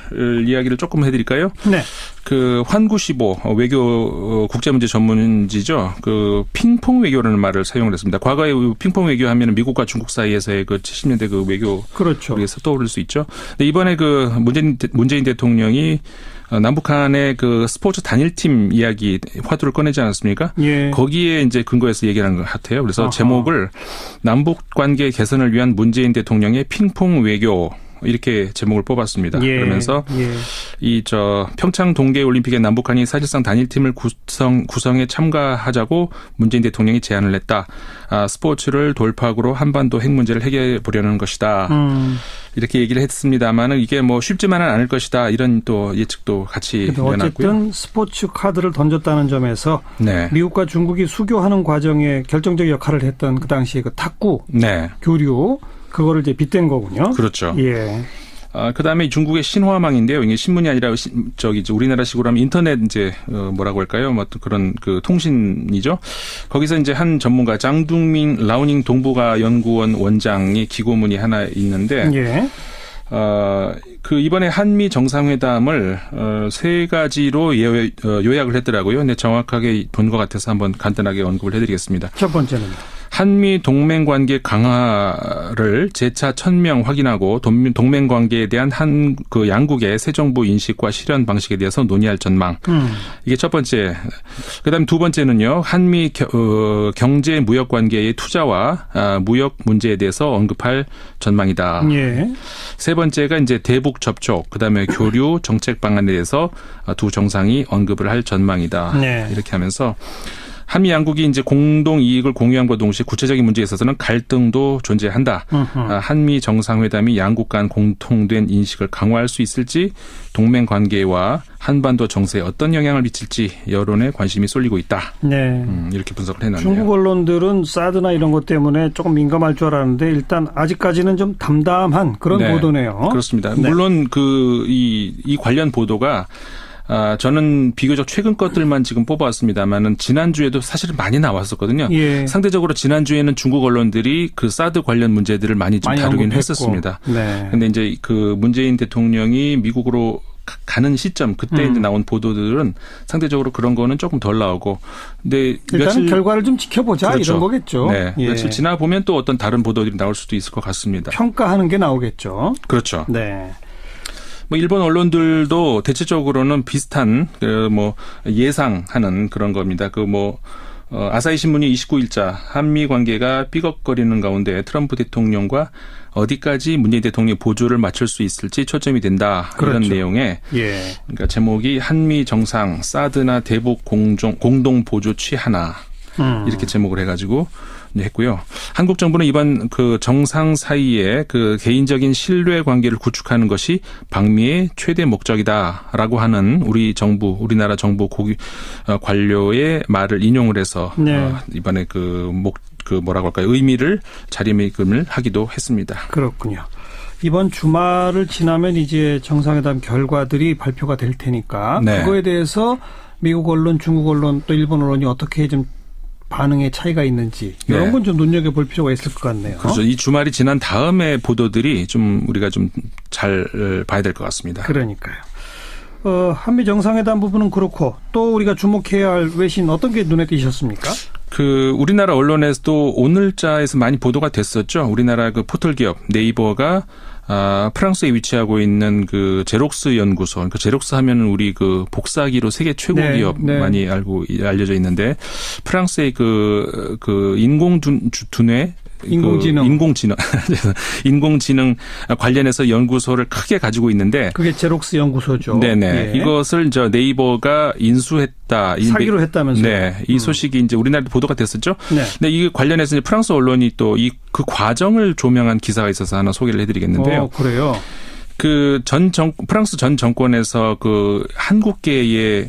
이야기를 조금 해드릴까요?
네.
그 환구시보 외교 국제문제 전문지죠. 그 핑퐁 외교라는 말을 사용을 했습니다. 과거에 핑퐁 외교하면 미국과 중국 사이에서의 그 70년대 그 외교
그렇죠.
우리에서 떠오를 수 있죠. 근데 이번에 그 문재인 대통령이 남북한의 그 스포츠 단일팀 이야기 화두를 꺼내지 않았습니까?
예.
거기에 이제 근거해서 얘기하는 것 같아요. 그래서 제목을 남북 관계 개선을 위한 문재인 대통령의 핑퐁 외교 이렇게 제목을 뽑았습니다. 그러면서 평창 동계올림픽에 남북한이 사실상 단일팀을 구성에 참가하자고 문재인 대통령이 제안을 했다. 스포츠를 돌파구로 한반도 핵 문제를 해결해 보려는 것이다. 이렇게 얘기를 했습니다만은 이게 뭐 쉽지만은 않을 것이다. 이런 또 예측도 같이 내놨고요.
어쨌든 스포츠 카드를 던졌다는 점에서 미국과 중국이 수교하는 과정에 결정적 역할을 했던 그 당시에 그 탁구 교류 그거를 이제 빗댄 거군요.
그렇죠.
예.
그다음에 중국의 신화망인데요. 이게 신문이 아니라 우리나라식으로 하면 인터넷 이제 뭐라고 할까요? 뭐 그런 그 통신이죠. 거기서 이제 한 전문가 장둥민 라오닝 동북아 연구원 원장의 기고문이 하나 있는데 그 이번에 한미 정상회담을 세 가지로 요약을 했더라고요. 근데 정확하게 본 것 같아서 한번 간단하게 언급을 해드리겠습니다.
첫 번째는
한미 동맹 관계 강화를 재차 천명 확인하고 동맹 관계에 대한 그 양국의 새 정부 인식과 실현 방식에 대해서 논의할 전망. 이게 첫 번째. 그다음 두 번째는요. 한미 경제 무역 관계의 투자와 무역 문제에 대해서 언급할 전망이다. 세 번째가 이제 대북 접촉, 그다음에 교류 정책 방안에 대해서 두 정상이 언급을 할 전망이다. 이렇게 하면서 한미 양국이 이제 공동 이익을 공유함과 동시에 구체적인 문제에 있어서는 갈등도 존재한다. 한미 정상회담이 양국 간 공통된 인식을 강화할 수 있을지, 동맹 관계와 한반도 정세에 어떤 영향을 미칠지 여론에 관심이 쏠리고 있다. 이렇게 분석을 해놨네요.
중국 언론들은 사드나 이런 것 때문에 조금 민감할 줄 알았는데 일단 아직까지는 좀 담담한 그런 보도네요.
그렇습니다. 물론 이 관련 보도가 저는 비교적 최근 것들만 지금 뽑아왔습니다만은 지난주에도 사실은 많이 나왔었거든요. 상대적으로 지난주에는 중국 언론들이 그 사드 관련 문제들을 많이 좀 다루긴 했었습니다. 근데 이제 그 문재인 대통령이 미국으로 가는 시점 그때 이제 나온 보도들은 상대적으로 그런 거는 조금 덜 나오고, 근데
일단은 결과를 좀 지켜보자 이런 거겠죠.
며칠 지나 보면 또 어떤 다른 보도들이 나올 수도 있을 것 같습니다.
평가하는 게 나오겠죠.
그렇죠. 뭐 일본 언론들도 대체적으로는 비슷한 뭐 예상하는 그런 겁니다. 아사히 신문이 29일자 한미 관계가 삐걱거리는 가운데 트럼프 대통령과 어디까지 문재인 대통령이 보조를 맞출 수 있을지 초점이 된다. 그렇죠. 이런 내용에 그러니까 제목이 한미 정상 사드나 대북 공동 보조 취하나 이렇게 제목을 해가지고 했고요. 한국 정부는 이번 그 정상 사이에 그 개인적인 신뢰 관계를 구축하는 것이 방미의 최대 목적이다라고 하는 우리나라 정부 관료의 말을 인용을 해서 이번에 뭐라고 할까요? 의미를 자리매김을 하기도 했습니다.
그렇군요. 이번 주말을 지나면 이제 정상회담 결과들이 발표가 될 테니까 그거에 대해서 미국 언론, 중국 언론 또 일본 언론이 어떻게 좀 반응의 차이가 있는지 이런 건 좀 눈여겨볼 필요가 있을 것 같네요.
그렇죠. 이 주말이 지난 다음에 보도들이 좀 우리가 좀 잘 봐야 될 것 같습니다.
그러니까요. 한미 정상회담 부분은 그렇고 또 우리가 주목해야 할 외신 어떤 게 눈에 띄셨습니까?
우리나라 언론에서도 오늘자에서 많이 보도가 됐었죠. 우리나라 그 포털 기업 네이버가 프랑스에 위치하고 있는 그 제록스 연구소. 그러니까 제록스 하면은 우리 그 복사기로 세계 최고 기업 많이 알려져 있는데 프랑스의 그 인공지능 관련해서 연구소를 크게 가지고 있는데
그게 제록스 연구소죠.
네네. 이것을 네이버가 인수했다.
사기로 했다면서요?
네. 이 소식이 이제 우리나라에 보도가 됐었죠. 근데 이 관련해서 이제 프랑스 언론이 또 그 과정을 조명한 기사가 있어서 하나 소개를 해드리겠는데요.
그래요?
프랑스 전 정권에서 한국계의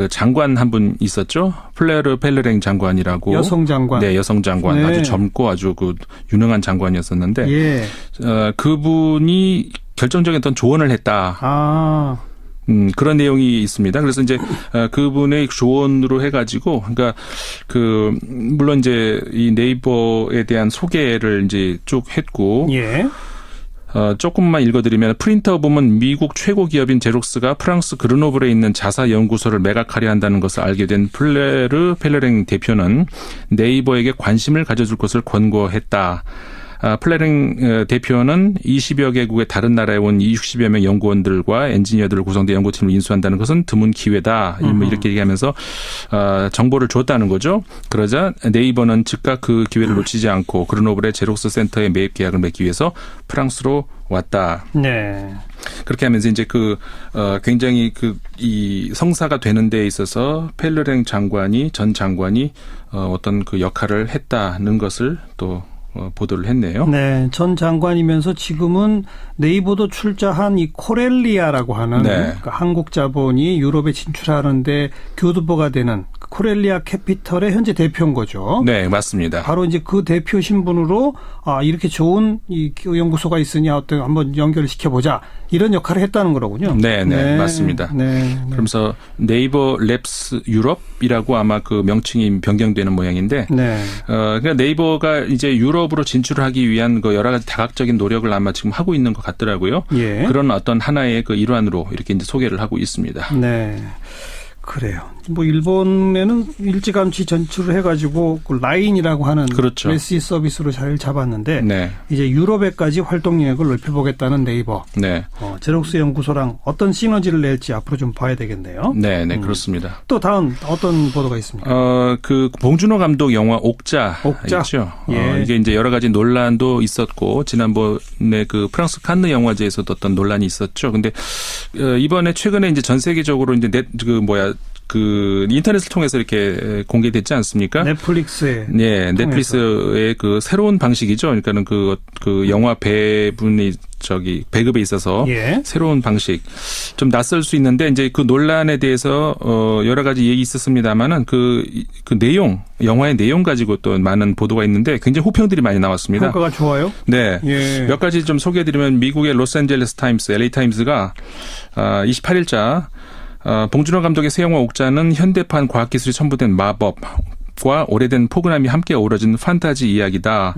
장관 한 분 있었죠. 플레르 펠레랭 장관이라고.
여성 장관.
네, 여성 장관. 아주 젊고 아주 유능한 장관이었었는데. 그분이 결정적인 어떤 조언을 했다. 그런 내용이 있습니다. 그래서 이제 그분의 조언으로 해가지고, 그러니까 물론 이제 이 네이버에 대한 소개를 이제 쭉 했고. 조금만 읽어드리면 프린터 부문 미국 최고 기업인 제록스가 프랑스 그르노블에 있는 자사 연구소를 매각하려 한다는 것을 알게 된 플레르 펠레랭 대표는 네이버에게 관심을 가져줄 것을 권고했다. 플레랭 대표는 20여 개국의 다른 나라에 온 60여 명 연구원들과 엔지니어들을 구성된 연구팀을 인수한다는 것은 드문 기회다. 이렇게 얘기하면서 정보를 줬다는 거죠. 그러자 네이버는 즉각 그 기회를 놓치지 않고 그르노블의 제록스 센터에 매입 계약을 맺기 위해서 프랑스로 왔다. 그렇게 하면서 이제 굉장히 이 성사가 되는 데 있어서 펠레랭 전 장관이 어떤 역할을 했다는 것을 또 보도를 했네요.
네, 전 장관이면서 지금은 네이버도 출자한 이 코렐리아라고 하는 한국 자본이 유럽에 진출하는데 교두보가 되는 코렐리아 캐피털의 현재 대표인 거죠.
네, 맞습니다.
바로 이제 그 대표 신분으로 이렇게 좋은 이 연구소가 있으니 한번 연결을 시켜보자 이런 역할을 했다는 거로군요.
네, 맞습니다. 그러면서 네이버 랩스 유럽이라고 아마 그 명칭이 변경되는 모양인데, 그러니까 네이버가 이제 유럽으로 진출하기 위한 여러 가지 다각적인 노력을 아마 지금 하고 있는 것 같더라고요. 그런 어떤 하나의 일환으로 이렇게 이제 소개를 하고 있습니다.
그래요. 일본에는 일찌감치 전출을 해가지고 라인이라고 하는 메시 서비스로 잘 잡았는데 이제 유럽에까지 활동 영역을 넓혀보겠다는 네이버. 제록스 연구소랑 어떤 시너지를 낼지 앞으로 좀 봐야 되겠네요.
네, 그렇습니다.
또 다음 어떤 보도가 있습니까?
봉준호 감독 영화 옥자 있죠. 이게 이제 여러 가지 논란도 있었고 지난번에 프랑스 칸느 영화제에서도 어떤 논란이 있었죠. 근데 이번에 최근에 이제 전 세계적으로 이제 인터넷을 통해서 이렇게 공개됐지 않습니까?
넷플릭스에.
넷플릭스의 새로운 방식이죠. 그러니까는 영화 배급에 있어서 새로운 방식. 좀 낯설 수 있는데 이제 논란에 대해서 여러 가지 얘기 있었습니다만은 내용, 영화의 내용 가지고 또 많은 보도가 있는데 굉장히 호평들이 많이 나왔습니다.
평가가 좋아요?
네. 몇 가지 좀 소개해드리면 미국의 로스앤젤레스 타임스, LA 타임스가 28일자 봉준호 감독의 새 영화 옥자는 현대판 과학기술이 첨부된 마법과 오래된 포근함이 함께 어우러진 판타지 이야기다.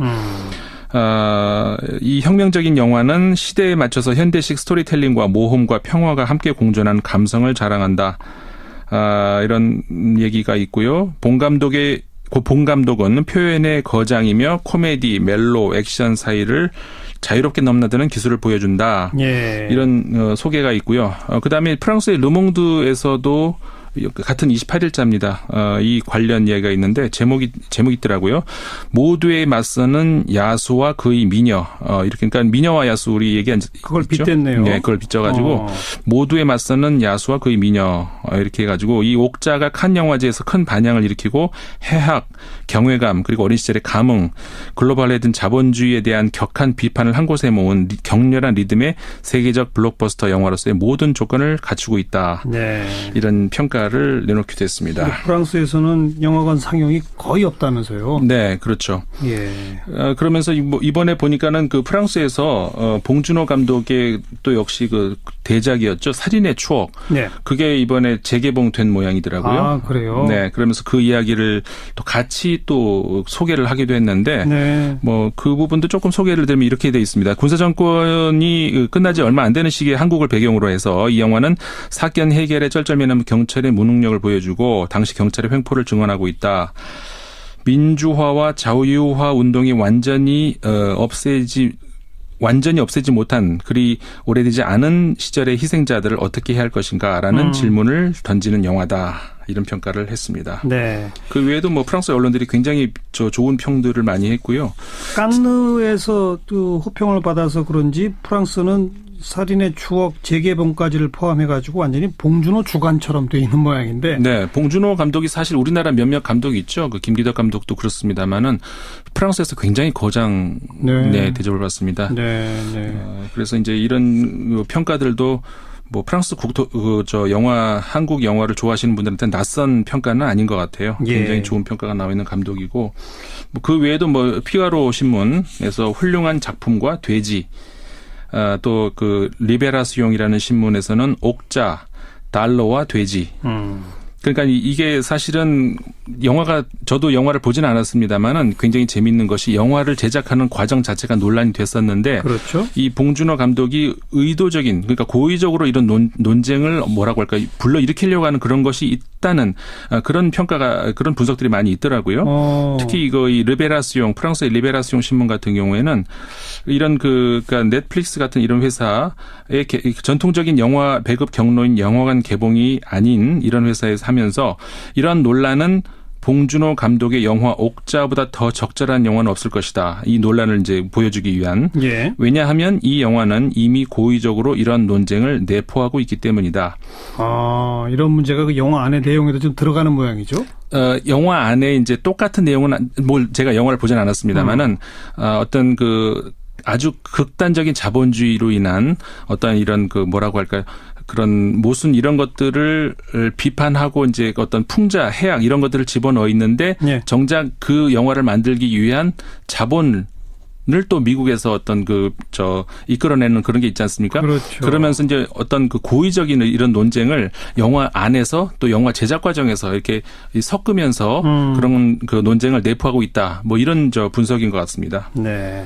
이 혁명적인 영화는 시대에 맞춰서 현대식 스토리텔링과 모험과 평화가 함께 공존한 감성을 자랑한다. 이런 얘기가 있고요. 봉 감독의 본 감독은 표현의 거장이며 코미디, 멜로, 액션 사이를 자유롭게 넘나드는 기술을 보여준다.
예.
이런 소개가 있고요. 그다음에 프랑스의 르몽드에서도 같은 28일자입니다. 이 관련 이야기가 있는데 제목이 있더라고요. 모두에 맞서는 야수와 그의 미녀. 이렇게 그러니까 미녀와 야수 우리 얘기한
그걸 빗댔네요.
네, 그걸 빗져가지고 모두에 맞서는 야수와 그의 미녀 이렇게 해가지고 이 옥자가 칸 영화제에서 큰 반향을 일으키고 해학, 경외감 그리고 어린 시절의 감흥, 글로벌화된 자본주의에 대한 격한 비판을 한 곳에 모은 격렬한 리듬의 세계적 블록버스터 영화로서의 모든 조건을 갖추고 있다.
네.
이런 평가를 내놓기도 했습니다.
프랑스에서는 영화관 상영이 거의 없다면서요?
네, 그렇죠.
예.
그러면서 이번에 보니까는 그 프랑스에서 봉준호 감독의 또 역시 그 대작이었죠. 살인의 추억.
네.
그게 이번에 재개봉된 모양이더라고요.
아, 그래요?
네, 그러면서 그 이야기를 또 같이 또 소개를 하기도 했는데,
네.
뭐 그 부분도 조금 소개를 드리면 이렇게 돼 있습니다. 군사정권이 끝나지 얼마 안 되는 시기에 한국을 배경으로 해서 이 영화는 사건 해결에 쩔쩔매는 경찰의 무능력을 보여주고 당시 경찰의 횡포를 증언하고 있다. 민주화와 자유화 운동이 완전히 없애지 못한 그리 오래되지 않은 시절의 희생자들을 어떻게 해야 할 것인가라는 질문을 던지는 영화다. 이런 평가를 했습니다.
네.
그 외에도 뭐 프랑스 언론들이 굉장히 좋은 평들을 많이 했고요.
칸느에서 또 호평을 받아서 그런지 프랑스는 살인의 추억 재개봉까지를 포함해가지고 완전히 봉준호 주관처럼 돼 있는 모양인데.
네, 봉준호 감독이 사실 우리나라 몇몇 감독이 있죠. 그 김기덕 감독도 그렇습니다만은 프랑스에서 굉장히 거장 대접을 받습니다.
네, 네.
그래서 이제 이런 평가들도 뭐 프랑스 한국 영화를 좋아하시는 분들한테 낯선 평가는 아닌 것 같아요.
예.
굉장히 좋은 평가가 나와 있는 감독이고, 뭐 그 외에도 뭐 피가로 신문에서 훌륭한 작품과 돼지, 또 그 리베라스용이라는 신문에서는 옥자, 달러와 돼지. 그러니까 이게 사실은 저도 영화를 보진 않았습니다만은 굉장히 재미있는 것이 영화를 제작하는 과정 자체가 논란이 됐었는데. 그렇죠. 이 봉준호 감독이 의도적인, 그러니까 고의적으로 이런 논쟁을 뭐라고 할까, 불러일으키려고 하는 그런 것이 있다는 그런 그런 분석들이 많이 있더라고요. 특히 이 르베라스용, 프랑스의 르베라스용 신문 같은 경우에는 이런 그러니까 넷플릭스 같은 이런 회사의 전통적인 영화 배급 경로인 영화관 개봉이 아닌 이런 회사에서 하면서 이러한 논란은 봉준호 감독의 영화 옥자보다 더 적절한 영화는 없을 것이다. 이 논란을 이제 보여주기 위한. 예. 왜냐하면 이 영화는 이미 고의적으로 이런 논쟁을 내포하고 있기 때문이다.
아, 이런 문제가 그 영화 안에 내용에도 좀 들어가는 모양이죠?
영화 안에 이제 똑같은 내용은 제가 영화를 보진 않았습니다만은 어떤 그 아주 극단적인 자본주의로 인한 어떤 이런 그 뭐라고 할까요? 그런 모순 이런 것들을 비판하고 이제 어떤 풍자, 해악 이런 것들을 집어넣어 있는데 정작 그 영화를 만들기 위한 자본을 또 미국에서 어떤 이끌어내는 그런 게 있지 않습니까? 그렇죠. 그러면서 이제 어떤 그 고의적인 이런 논쟁을 영화 안에서 또 영화 제작 과정에서 이렇게 섞으면서 그런 그 논쟁을 내포하고 있다. 뭐 이런 분석인 것 같습니다.
네.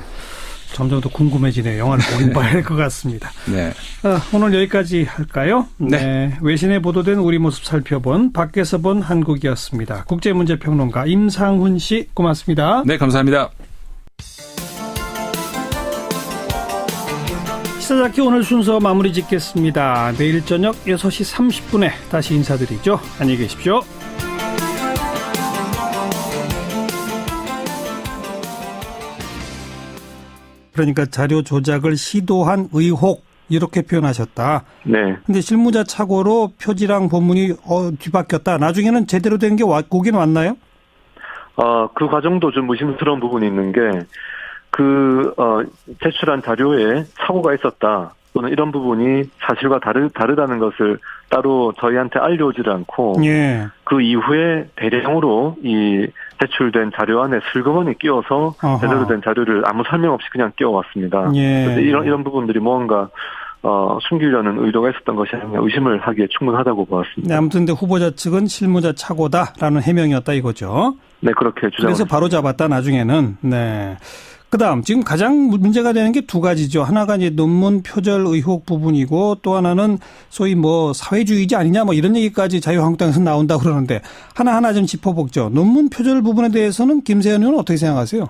점점 더 궁금해지네요. 영화를 보긴 봐야 할 것 같습니다. 네. 오늘 여기까지 할까요? 네. 외신에 보도된 우리 모습 살펴본 밖에서 본 한국이었습니다. 국제문제평론가 임상훈 씨 고맙습니다.
네, 감사합니다.
시사잡기 오늘 순서 마무리 짓겠습니다. 내일 저녁 6시 30분에 다시 인사드리죠. 안녕히 계십시오. 그러니까 자료 조작을 시도한 의혹 이렇게 표현하셨다. 네. 근데 실무자 착오로 표지랑 본문이 뒤바뀌었다. 나중에는 제대로 된 게 오긴 왔나요?
그 과정도 좀 의심스러운 부분이 있는 게 제출한 자료에 착오가 있었다. 또는 이런 부분이 사실과 다르다는 것을 따로 저희한테 알려오지를 않고 예. 그 이후에 대량으로 이 제출된 자료 안에 슬그머니 끼워서 제대로 된 자료를 아무 설명 없이 그냥 끼워왔습니다. 예. 그래서 이런 부분들이 뭔가 숨기려는 의도가 있었던 것이 아니냐 의심을 하기에 충분하다고 보았습니다.
네, 아무튼 근데 후보자 측은 실무자 착오다라는 해명이었다 이거죠.
네, 그렇게 주장을
그래서 바로 잡았다 나중에는. 네. 그다음 지금 가장 문제가 되는 게 두 가지죠. 하나가 이제 논문 표절 의혹 부분이고 또 하나는 소위 뭐 사회주의지 아니냐 뭐 이런 얘기까지 자유한국당에서 나온다 그러는데 하나하나 좀 짚어보죠. 논문 표절 부분에 대해서는 김세현 의원은 어떻게 생각하세요?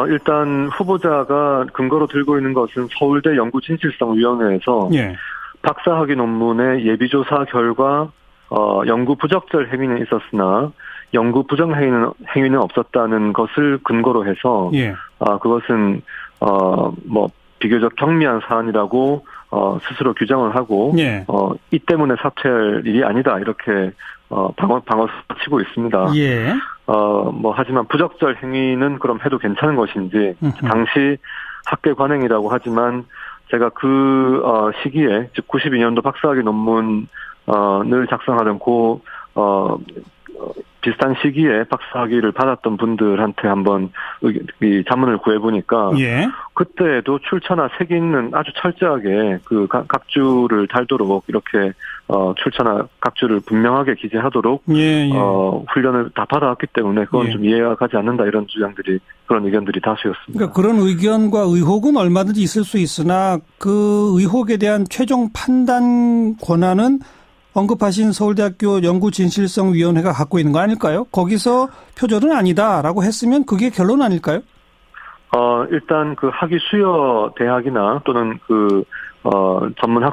일단 후보자가 근거로 들고 있는 것은 서울대 연구진실성위원회에서
예.
박사학위 논문의 예비조사 결과 연구 부적절 행위는 있었으나 연구 부정 행위는 없었다는 것을 근거로 해서
예.
그것은 뭐 비교적 경미한 사안이라고 스스로 규정을 하고
예.
이 때문에 사퇴할 일이 아니다 이렇게 방어를 치고 있습니다.
예.
뭐 하지만 부적절 행위는 그럼 해도 괜찮은 것인지 당시 학계 관행이라고 하지만 제가 그 시기에 즉 92년도 박사학위 논문을 작성하던 비슷한 시기에 박사학위를 받았던 분들한테 한번 이 자문을 구해보니까
예.
그때도 출처나 색이 있는 아주 철저하게 그 각주를 달도록 이렇게 출처나 각주를 분명하게 기재하도록
예.
훈련을 다 받아왔기 때문에 그건
예.
좀 이해가 가지 않는다 이런 주장들이 그런 의견들이 다수였습니다.
그러니까 그런 의견과 의혹은 얼마든지 있을 수 있으나 그 의혹에 대한 최종 판단 권한은 언급하신 서울대학교 연구진실성위원회가 갖고 있는 거 아닐까요? 거기서 표절은 아니다라고 했으면 그게 결론 아닐까요?
일단 그 학위 수여 대학이나 또는 전문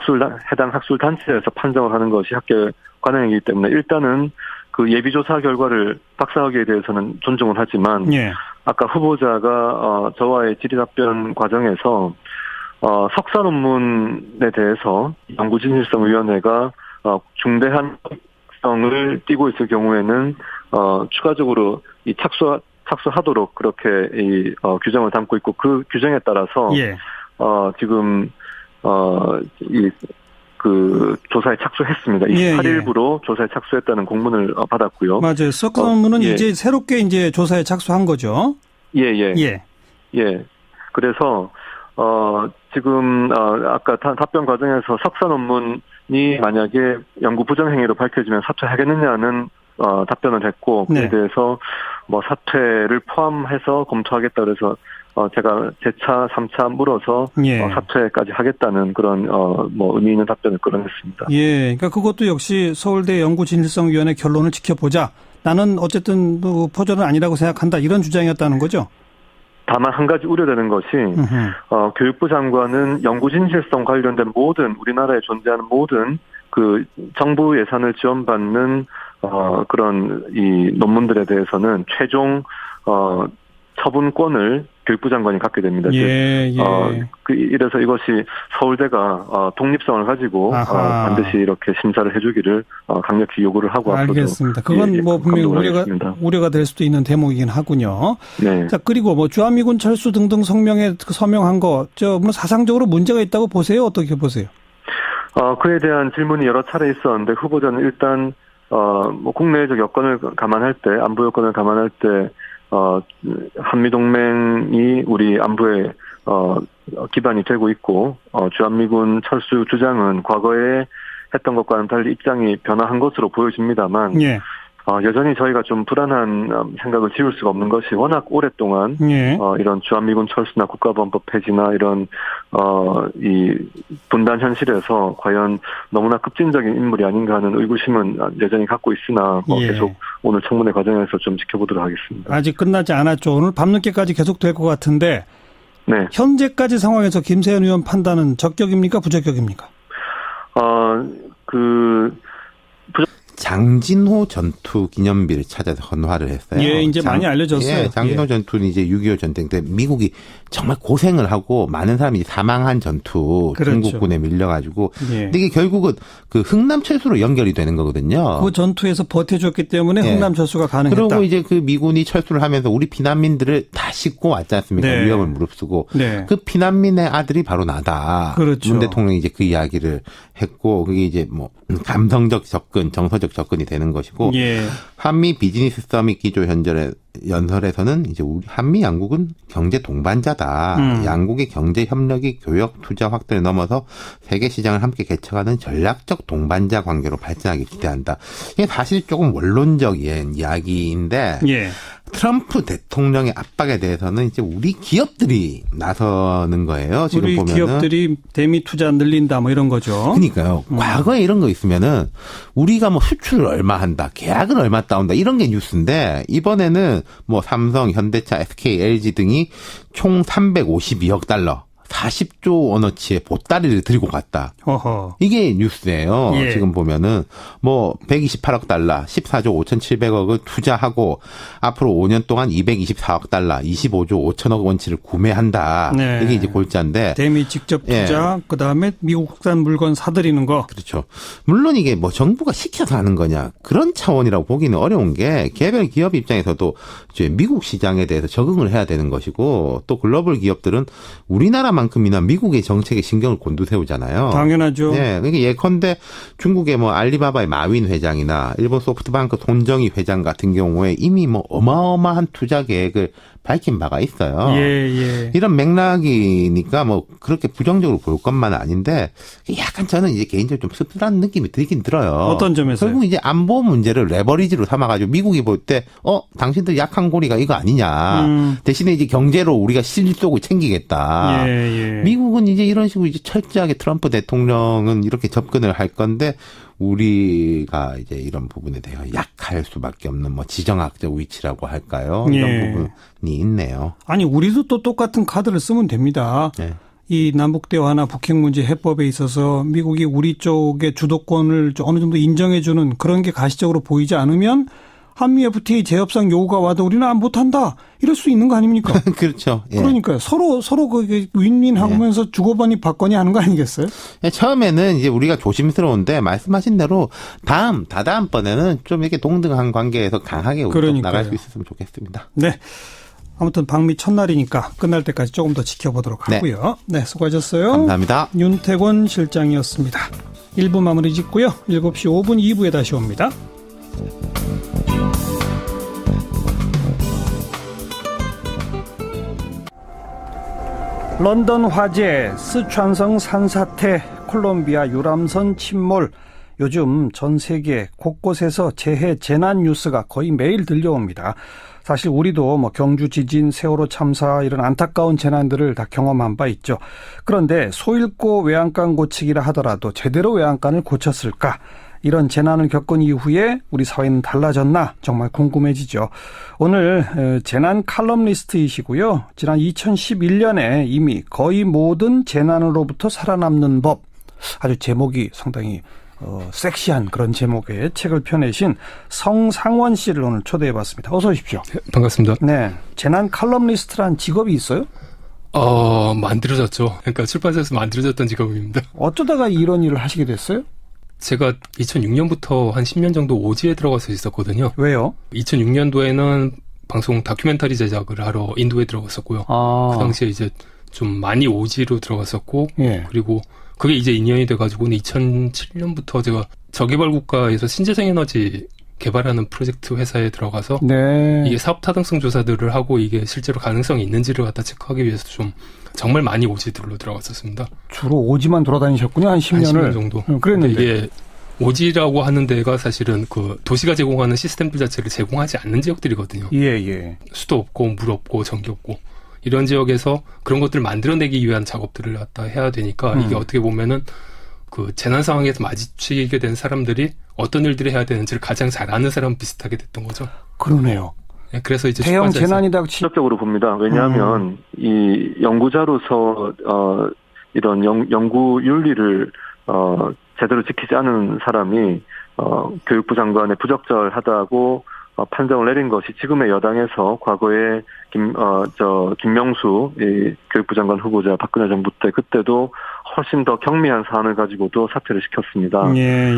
해당 학술 단체에서 판정을 하는 것이 학계 관행이기 때문에 일단은 그 예비조사 결과를 박사학위에 대해서는 존중을 하지만
예.
아까 후보자가 저와의 질의답변 과정에서 석사 논문에 대해서 연구진실성위원회가 중대한 성을 띠고 있을 경우에는 추가적으로 이 착수하도록 그렇게 이 규정을 담고 있고 그 규정에 따라서
예.
지금 그 조사에 착수했습니다. 28일부로 조사에 착수했다는 공문을 받았고요.
맞아요. 석사 논문은
예.
이제 새롭게 이제 조사에 착수한 거죠.
예. 그래서 지금 아까 답변 과정에서 석사 논문이 만약에 연구 부정 행위로 밝혀지면 사퇴하겠느냐는 답변을 했고 그에
네.
대해서 뭐 사퇴를 포함해서 검토하겠다 그래서 제가 재차 3차 물어서
예.
사퇴까지 하겠다는 그런 뭐 의미 있는 답변을 끌어냈습니다.
예. 그러니까 그것도 역시 서울대 연구진실성위원회 결론을 지켜보자. 나는 어쨌든 표절은 아니라고 생각한다. 이런 주장이었다는 거죠.
다만 한 가지 우려되는 것이 교육부 장관은 연구진실성 관련된 모든 우리나라에 존재하는 모든 그 정부 예산을 지원받는 그런 이 논문들에 대해서는 최종 처분권을 교육부 장관이 갖게 됩니다.
예.
이래서 이것이 서울대가 독립성을 가지고 반드시 이렇게 심사를 해주기를 강력히 요구를 하고 앞으로도
알겠습니다. 그건 뭐 분명히 우려가 될 수도 있는 대목이긴 하군요.
네.
자, 그리고 뭐 주한미군 철수 등등 성명에 서명한 거, 뭐 사상적으로 문제가 있다고 보세요? 어떻게 보세요?
그에 대한 질문이 여러 차례 있었는데 후보자는 일단 뭐 국내적 여건을 감안할 때, 안보 여건을 감안할 때 한미동맹이 우리 안보에 기반이 되고 있고 주한미군 철수 주장은 과거에 했던 것과는 달리 입장이 변화한 것으로 보여집니다만
예.
여전히 저희가 좀 불안한 생각을 지울 수가 없는 것이 워낙 오랫동안
예.
이런 주한미군 철수나 국가보안법 폐지나 이런 이 분단 현실에서 과연 너무나 급진적인 인물이 아닌가 하는 의구심은 여전히 갖고 있으나
예.
계속 오늘 청문회 과정에서 좀 지켜보도록 하겠습니다.
아직 끝나지 않았죠. 오늘 밤늦게까지 계속될 것 같은데
네.
현재까지 상황에서 김세현 의원 판단은 적격입니까? 부적격입니까?
장진호 전투 기념비를 찾아서 헌화를 했어요.
예, 이제 많이 알려졌어요.
예, 장진호 전투는 이제 6.25 전쟁 때 미국이 정말 고생을 하고 많은 사람이 사망한 전투,
그렇죠.
중국군에 밀려가지고.
예.
근데 이게 결국은 그 흥남 철수로 연결이 되는 거거든요.
그 전투에서 버텨줬기 때문에
예.
흥남 철수가 가능했다.
그리고 이제 그 미군이 철수를 하면서 우리 피난민들을 다 싣고 왔지 않습니까?
네.
위험을 무릅쓰고.
네.
그 피난민의 아들이 바로 나다.
그렇죠.
문 대통령이 이제 그 이야기를 했고, 그게 이제 뭐 감성적 접근, 정서적 접근이 되는 것이고.
예.
한미 비즈니스 서밋 기조 연설에서는 이제 우리 한미 양국은 경제 동반자다. 양국의 경제 협력이 교역 투자 확대를 넘어서 세계 시장을 함께 개척하는 전략적 동반자 관계로 발전하기 기대한다. 이게 사실 조금 원론적인 이야기인데
예.
트럼프 대통령의 압박에 대해서는 이제 우리 기업들이 나서는 거예요. 지금
우리
보면은.
기업들이 대미 투자 늘린다 뭐 이런 거죠.
그러니까요. 과거에 이런 거 있으면은 우리가 뭐 수출을 얼마 한다, 계약을 얼마 따온다 이런 게 뉴스인데 이번에는 뭐 삼성, 현대차, SK, LG 등이 총 352억 달러. 40조 원어치의 보따리를 들고 갔다.
어허.
이게 뉴스예요.
예.
지금 보면은 뭐 128억 달러, 14조 5,700억을 투자하고 앞으로 5년 동안 224억 달러, 25조 5천억 원치를 구매한다.
네.
이게 이제 골자인데.
대미 직접 투자,
예.
그다음에 미국산 물건 사들이는 거.
그렇죠. 물론 이게 뭐 정부가 시켜서 하는 거냐 그런 차원이라고 보기는 어려운 게 개별 기업 입장에서도 이제 미국 시장에 대해서 적응을 해야 되는 것이고 또 글로벌 기업들은 우리나라만큼이나 미국의 정책에 신경을 곤두세우잖아요.
당연하죠.
네, 그러니까 예컨대 중국의 뭐 알리바바의 마윈 회장이나 일본 소프트뱅크 손정희 회장 같은 경우에 이미 뭐 어마어마한 투자 계획을 밝힌 바가 있어요.
예.
이런 맥락이니까 뭐 그렇게 부정적으로 볼 것만 아닌데 약간 저는 이제 개인적으로 좀 씁쓸한 느낌이 들긴 들어요.
어떤 점에서요?
결국 이제 안보 문제를 레버리지로 삼아가지고 미국이 볼 때 당신들 약한 고리가 이거 아니냐. 대신에 이제 경제로 우리가 실속을 챙기겠다.
예.
미국은 이제 이런 식으로 이제 철저하게 트럼프 대통령은 이렇게 접근을 할 건데 우리가 이제 이런 부분에 대해 약할 수밖에 없는 뭐 지정학적 위치라고 할까요? 이런
예.
부분이 있네요.
아니 우리도 또 똑같은 카드를 쓰면 됩니다.
네.
이 남북 대화나 북핵 문제 해법에 있어서 미국이 우리 쪽의 주도권을 어느 정도 인정해주는 그런 게 가시적으로 보이지 않으면 한미 FTA 재협상 요구가 와도 우리는 안 못한다 이럴 수 있는 거 아닙니까?
그렇죠. 예.
그러니까요. 서로 그 윈윈하면서 주고받니 받거니 하는 거 아니겠어요?
처음에는 이제 우리가 조심스러운데 말씀하신 대로 다다음번에는 좀 이렇게 동등한 관계에서 강하게 나갈 수 있었으면 좋겠습니다.
네. 아무튼 방미 첫날이니까 끝날 때까지 조금 더 지켜보도록 하고요. 네, 수고하셨어요.
감사합니다.
윤태권 실장이었습니다. 1부 마무리 짓고요. 7시 5분 2부에 다시 옵니다. 런던 화재, 스촨성 산사태, 콜롬비아 유람선 침몰. 요즘 전 세계 곳곳에서 재해 재난 뉴스가 거의 매일 들려옵니다. 사실 우리도 뭐 경주 지진, 세월호 참사 이런 안타까운 재난들을 다 경험한 바 있죠. 그런데 소잃고 외양간 고치기라 하더라도 제대로 외양간을 고쳤을까? 이런 재난을 겪은 이후에 우리 사회는 달라졌나 정말 궁금해지죠. 오늘 재난 칼럼니스트이시고요. 지난 2011년에 이미 거의 모든 재난으로부터 살아남는 법, 아주 제목이 상당히 섹시한 그런 제목의 책을 펴내신 성상원 씨를 오늘 초대해봤습니다. 어서 오십시오.
네, 반갑습니다.
네, 재난 칼럼니스트란 직업이 있어요?
만들어졌죠. 그러니까 출판사에서 만들어졌던 직업입니다.
어쩌다가 이런 일을 하시게 됐어요?
제가 2006년부터 한 10년 정도 오지에 들어가서 있었거든요.
왜요?
2006년도에는 방송 다큐멘터리 제작을 하러 인도에 들어갔었고요. 그 당시에 이제 좀 많이 오지로 들어갔었고,
예.
그리고 그게 이제 2년이 돼가지고는 2007년부터 제가 저개발 국가에서 신재생 에너지 개발하는 프로젝트 회사에 들어가서
네.
이게 사업 타당성 조사들을 하고 이게 실제로 가능성이 있는지를 갖다 체크하기 위해서 좀 정말 많이 오지들로 들어갔었습니다.
주로 오지만 돌아다니셨군요. 한 10년을.
한 10년 정도.
그랬는데
이게 오지라고 하는 데가 사실은 그 도시가 제공하는 시스템들 자체를 제공하지 않는 지역들이거든요.
예.
수도 없고 물 없고 전기 없고 이런 지역에서 그런 것들을 만들어내기 위한 작업들을 갖다 해야 되니까 이게 어떻게 보면은 그 재난 상황에서 마주치게 된 사람들이 어떤 일들을 해야 되는지를 가장 잘 아는 사람 비슷하게 됐던 거죠.
그러네요.
네, 그래서 이제
대형 재난이다.
직접적으로 봅니다. 왜냐하면 이 연구자로서 이런 연구 윤리를 제대로 지키지 않은 사람이 교육부 장관의 부적절하다고 판정을 내린 것이 지금의 여당에서 과거에 김명수 교육부 장관 후보자 박근혜 정부 때 그때도 훨씬 더 경미한 사안을 가지고도 사퇴를 시켰습니다.
예.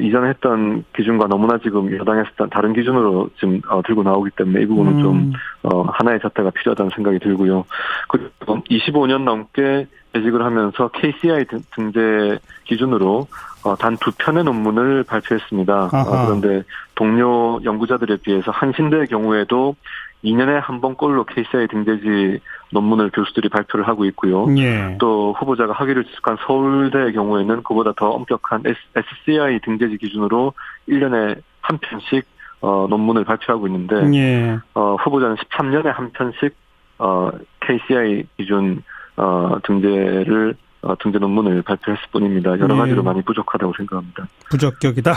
이전에 했던 기준과 너무나 지금 여당에서 다른 기준으로 지금 들고 나오기 때문에 이 부분은 좀 하나의 잣대가 필요하다는 생각이 들고요. 그리고 25년 넘게 재직을 하면서 KCI 등재 기준으로 단 2편의 논문을 발표했습니다. 그런데 동료 연구자들에 비해서 한신대의 경우에도 2년에 한 번꼴로 KCI 등재지 논문을 교수들이 발표를 하고 있고요.
예.
또 후보자가 학위를 취득한 서울대의 경우에는 그보다 더 엄격한 SCI 등재지 기준으로 1년에 한 편씩 논문을 발표하고 있는데
예.
후보자는 13년에 한 편씩 KCI 기준 등재 논문을 발표했을 뿐입니다. 여러 가지로 많이 부족하다고 생각합니다.
부적격이다.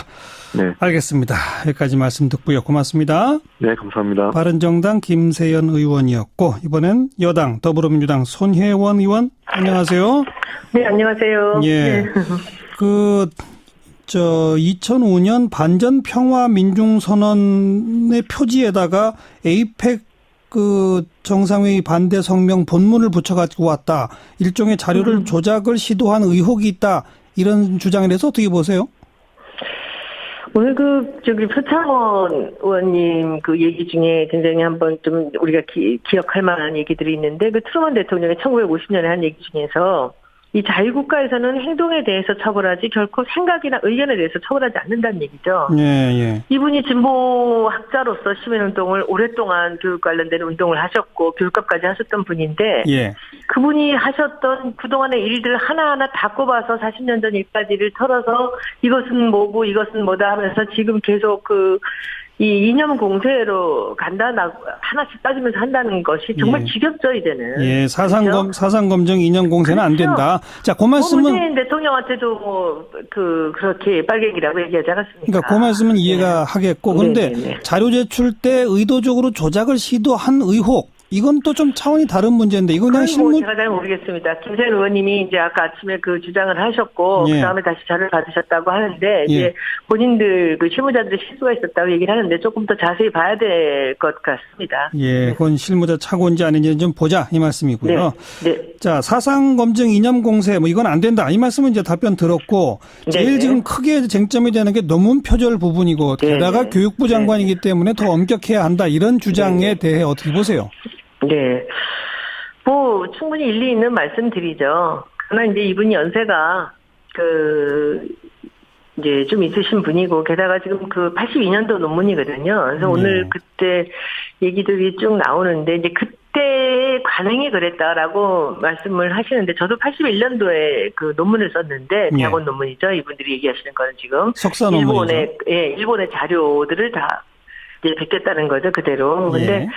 네.
알겠습니다. 여기까지 말씀 듣고요. 고맙습니다.
네, 감사합니다.
바른정당 김세연 의원이었고 이번엔 여당 더불어민주당 손혜원 의원 안녕하세요.
네, 안녕하세요.
예.
네.
2005년 반전 평화 민중선언의 표지에다가 에이펙 정상회의 반대 성명 본문을 붙여가지고 왔다. 일종의 자료를 조작을 시도한 의혹이 있다. 이런 주장에 대해서 어떻게 보세요?
오늘 표창원 의원님 얘기 중에 굉장히 한번 좀 우리가 기억할 만한 얘기들이 있는데 트루먼 대통령이 1950년에 한 얘기 중에서 이 자유국가에서는 행동에 대해서 처벌하지 결코 생각이나 의견에 대해서 처벌하지 않는다는 얘기죠.
예.
이분이 진보 학자로서 시민운동을 오랫동안 교육 관련된 운동을 하셨고 교육감까지 하셨던 분인데
예. 그분이
하셨던 그동안의 일들 하나하나 다 꼽아서 40년 전 일까지를 털어서 이것은 뭐고 이것은 뭐다 하면서 지금 계속 이 이념 공세로 하나씩 따지면서 한다는 것이 정말 지겹죠, 이제는.
예, 사상 검증 이념 공세는 안 된다. 자, 그 말씀은
문재인 대통령한테도 그렇게 빨갱이라고 얘기하지 않았습니까?
그러니까 그 말씀은 이해가 하겠고, 그런데 자료 제출 때 의도적으로 조작을 시도한 의혹. 이건 또 좀 차원이 다른 문제인데 이건 그냥
제가 잘 모르겠습니다. 김세연 의원님이 이제 아까 아침에 주장을 하셨고 그다음에 다시 자료를 받으셨다고 하는데 이제 본인들 실무자들의 실수가 있었다고 얘기를 하는데 조금 더 자세히 봐야 될 것 같습니다.
예, 그건 실무자 착오인지 아닌지 좀 보자 이 말씀이고요.
네.
자, 사상 검증 이념 공세 이건 안 된다. 이 말씀은 이제 답변 들었고 제일 지금 크게 쟁점이 되는 게 논문 표절 부분이고 게다가 교육부 장관이기 때문에 더 엄격해야 한다. 이런 주장에 대해 어떻게 보세요?
네. 충분히 일리 있는 말씀드리죠. 그러나 이제 이분이 연세가, 이제 좀 있으신 분이고, 게다가 지금 82년도 논문이거든요. 그래서 오늘 그때 얘기들이 쭉 나오는데, 이제 그때 관행이 그랬다라고 말씀을 하시는데, 저도 81년도에 논문을 썼는데, 대학원 논문이죠. 이분들이 얘기하시는 거는 지금.
석사 논문이죠.
일본의 자료들을 다 이제 베꼈다는 거죠, 그대로. 근데,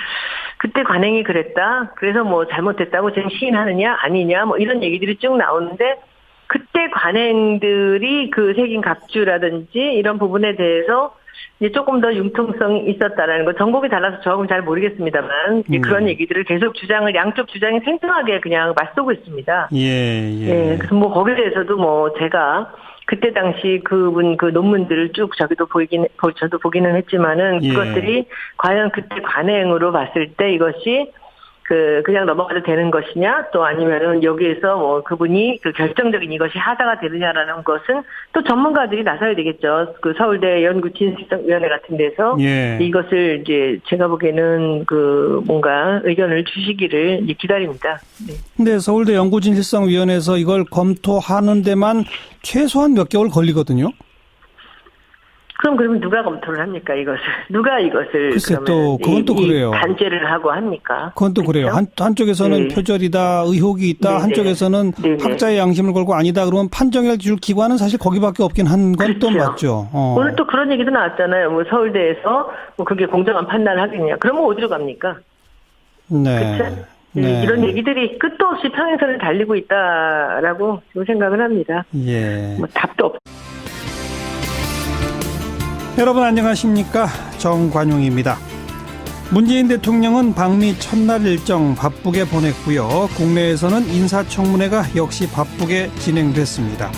그때 관행이 그랬다. 그래서 잘못했다고 지금 시인하느냐 아니냐 이런 얘기들이 쭉 나오는데 그때 관행들이 새긴 갑주라든지 이런 부분에 대해서 이제 조금 더 융통성이 있었다라는 거. 전공이 달라서 저하고는 잘 모르겠습니다만 그런 얘기들을 계속 양쪽 주장이 생생하게 그냥 맞서고 있습니다.
예.
그래서 거기에 대해서도 제가 그때 당시 논문들을 쭉 저도 보기는 했지만은 그것들이 과연 그때 관행으로 봤을 때 이것이 그냥 넘어가도 되는 것이냐 또 아니면은 여기에서 그분이 결정적인 이것이 하자가 되느냐라는 것은 또 전문가들이 나서야 되겠죠. 서울대 연구진실성위원회 같은 데서 이것을 이제 제가 보기에는 뭔가 의견을 주시기를 기다립니다. 네.
근데 서울대 연구진실성위원회에서 이걸 검토하는 데만 최소한 몇 개월 걸리거든요.
그러면 누가 검토를 합니까, 이것을? 누가 이것을.
글쎄 또, 그건 또 그래요.
단죄를 하고 합니까?
그건 또 그래요. 한쪽에서는 표절이다, 의혹이 있다, 한쪽에서는 학자의 양심을 걸고 아니다, 그러면 판정해 줄 기관은 사실 거기밖에 없긴 한 건 또 맞죠.
오늘 또 그런 얘기도 나왔잖아요. 서울대에서 그게 공정한 판단을 하겠냐. 그러면 어디로 갑니까?
네.
그렇죠? 이런 얘기들이 끝도 없이 평행선을 달리고 있다라고 지금 생각을 합니다.
예.
답도 없.
여러분 안녕하십니까? 정관용입니다. 문재인 대통령은 방미 첫날 일정 바쁘게 보냈고요. 국내에서는 인사청문회가 역시 바쁘게 진행됐습니다.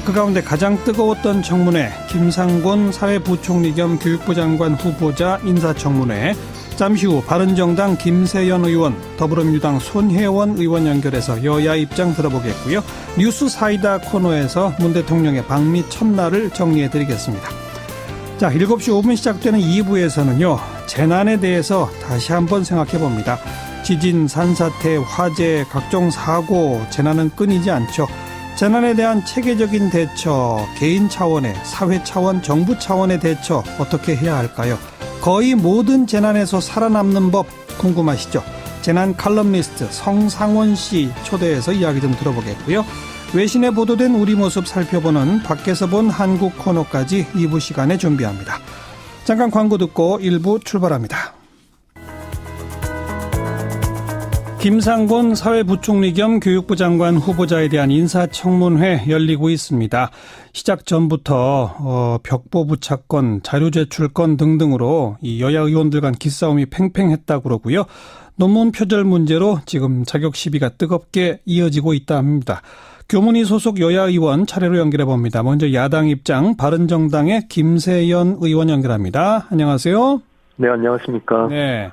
그 가운데 가장 뜨거웠던 청문회, 김상곤 사회부총리 겸 교육부 장관 후보자 인사청문회, 잠시 후 바른정당 김세연 의원, 더불어민주당 손혜원 의원 연결해서 여야 입장 들어보겠고요. 뉴스 사이다 코너에서 문 대통령의 방미 첫날을 정리해드리겠습니다. 자, 7시 5분 시작되는 2부에서는요. 재난에 대해서 다시 한번 생각해봅니다. 지진, 산사태, 화재, 각종 사고, 재난은 끊이지 않죠. 재난에 대한 체계적인 대처, 개인 차원의, 사회 차원, 정부 차원의 대처 어떻게 해야 할까요? 거의 모든 재난에서 살아남는 법 궁금하시죠? 재난 칼럼니스트 성상원 씨 초대해서 이야기 좀 들어보겠고요. 외신에 보도된 우리 모습 살펴보는 밖에서 본 한국 코너까지 2부 시간에 준비합니다. 잠깐 광고 듣고 1부 출발합니다. 김상곤 사회부총리 겸 교육부 장관 후보자에 대한 인사청문회 열리고 있습니다. 시작 전부터 벽보 부착건, 자료 제출건 등등으로 이 여야 의원들 간 기싸움이 팽팽했다고 그러고요. 논문 표절 문제로 지금 자격 시비가 뜨겁게 이어지고 있다 합니다. 교문위 소속 여야 의원 차례로 연결해 봅니다. 먼저 야당 입장, 바른정당의 김세연 의원 연결합니다. 안녕하세요.
네, 안녕하십니까.
네.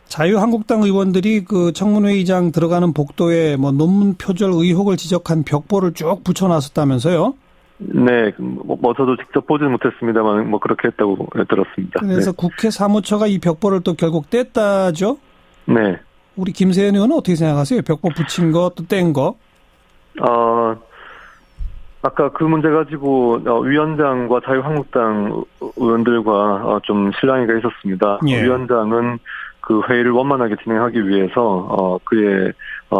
자유한국당 의원들이 그 청문회의장 들어가는 복도에 뭐 논문 표절 의혹을 지적한 벽보를 쭉 붙여놨었다면서요?
네, 저도 직접 보지는 못했습니다만 그렇게 했다고 들었습니다.
그래서
네.
국회 사무처가 이 벽보를 또 결국 뗐다죠?
네.
우리 김세연 의원은 어떻게 생각하세요? 벽보 붙인 거 또 뗀 거?
아까 그 문제 가지고 위원장과 자유한국당 의원들과 좀 실랑이가 있었습니다.
예.
위원장은 그 회의를 원만하게 진행하기 위해서 그의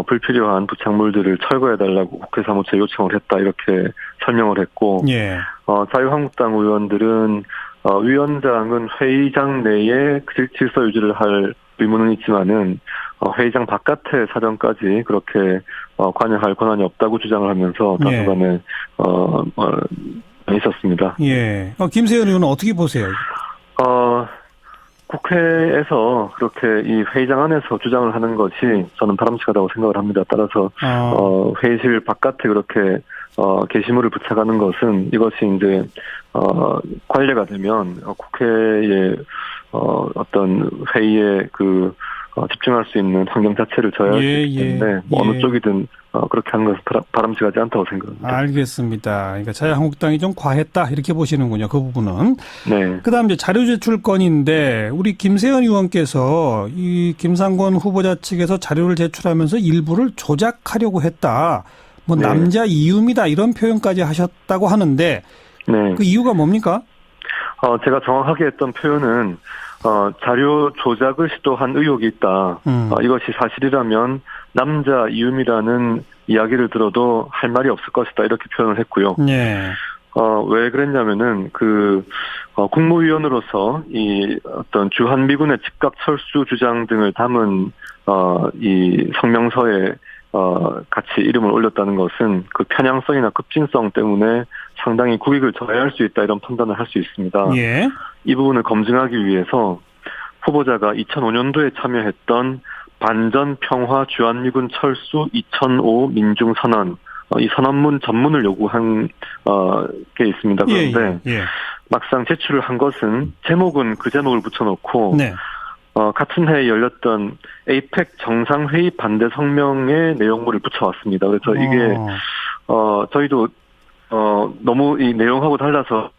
불필요한 부착물들을 철거해달라고 국회 사무처에 요청을 했다 이렇게 설명을 했고,
예.
자유한국당 의원들은 위원장은 회의장 내에 질서 유지를 할 의무는 있지만은 회의장 바깥의 사정까지 그렇게 관여할 권한이 없다고 주장을 하면서 다소간에 있었습니다.
예. 김세연 의원은 어떻게 보세요?
국회에서 그렇게 이 회의장 안에서 주장을 하는 것이 저는 바람직하다고 생각을 합니다. 따라서 회의실 바깥에 그렇게 게시물을 부착하는 것은 이것이 이제 관례가 되면 국회의 어떤 회의에 집중할 수 있는 환경 자체를 저해할 수 있기 때문에 어느 쪽이든 그렇게 하는 것은 바람직하지 않다고 생각합니다.
알겠습니다. 그러니까 자유한국당이 좀 과했다 이렇게 보시는군요. 그 부분은.
네.
그다음 이제 자료 제출 건인데 우리 김세연 의원께서 이 김상곤 후보자 측에서 자료를 제출하면서 일부를 조작하려고 했다. 네. 남자 이음이다 이런 표현까지 하셨다고 하는데
네.
그 이유가 뭡니까?
제가 정확하게 했던 표현은 자료 조작을 시도한 의혹이 있다. 이것이 사실이라면 남자 이음이라는 이야기를 들어도 할 말이 없을 것이다. 이렇게 표현을 했고요.
네.
왜 그랬냐면은 국무위원으로서 이 어떤 주한미군의 즉각 철수 주장 등을 담은 이 성명서에 같이 이름을 올렸다는 것은 그 편향성이나 급진성 때문에 상당히 국익을 저해할 수 있다 이런 판단을 할 수 있습니다.
예.
이 부분을 검증하기 위해서 후보자가 2005년도에 참여했던 반전 평화 주한미군 철수 2005 민중 선언 이 선언문 전문을 요구한 게 있습니다. 그런데 막상 제출을 한 것은 제목은 그 제목을 붙여놓고
네.
같은 해에 열렸던 에이펙 정상회의 반대 성명의 내용물을 붙여왔습니다. 그래서 이게 저희도 너무 이 내용하고 달라서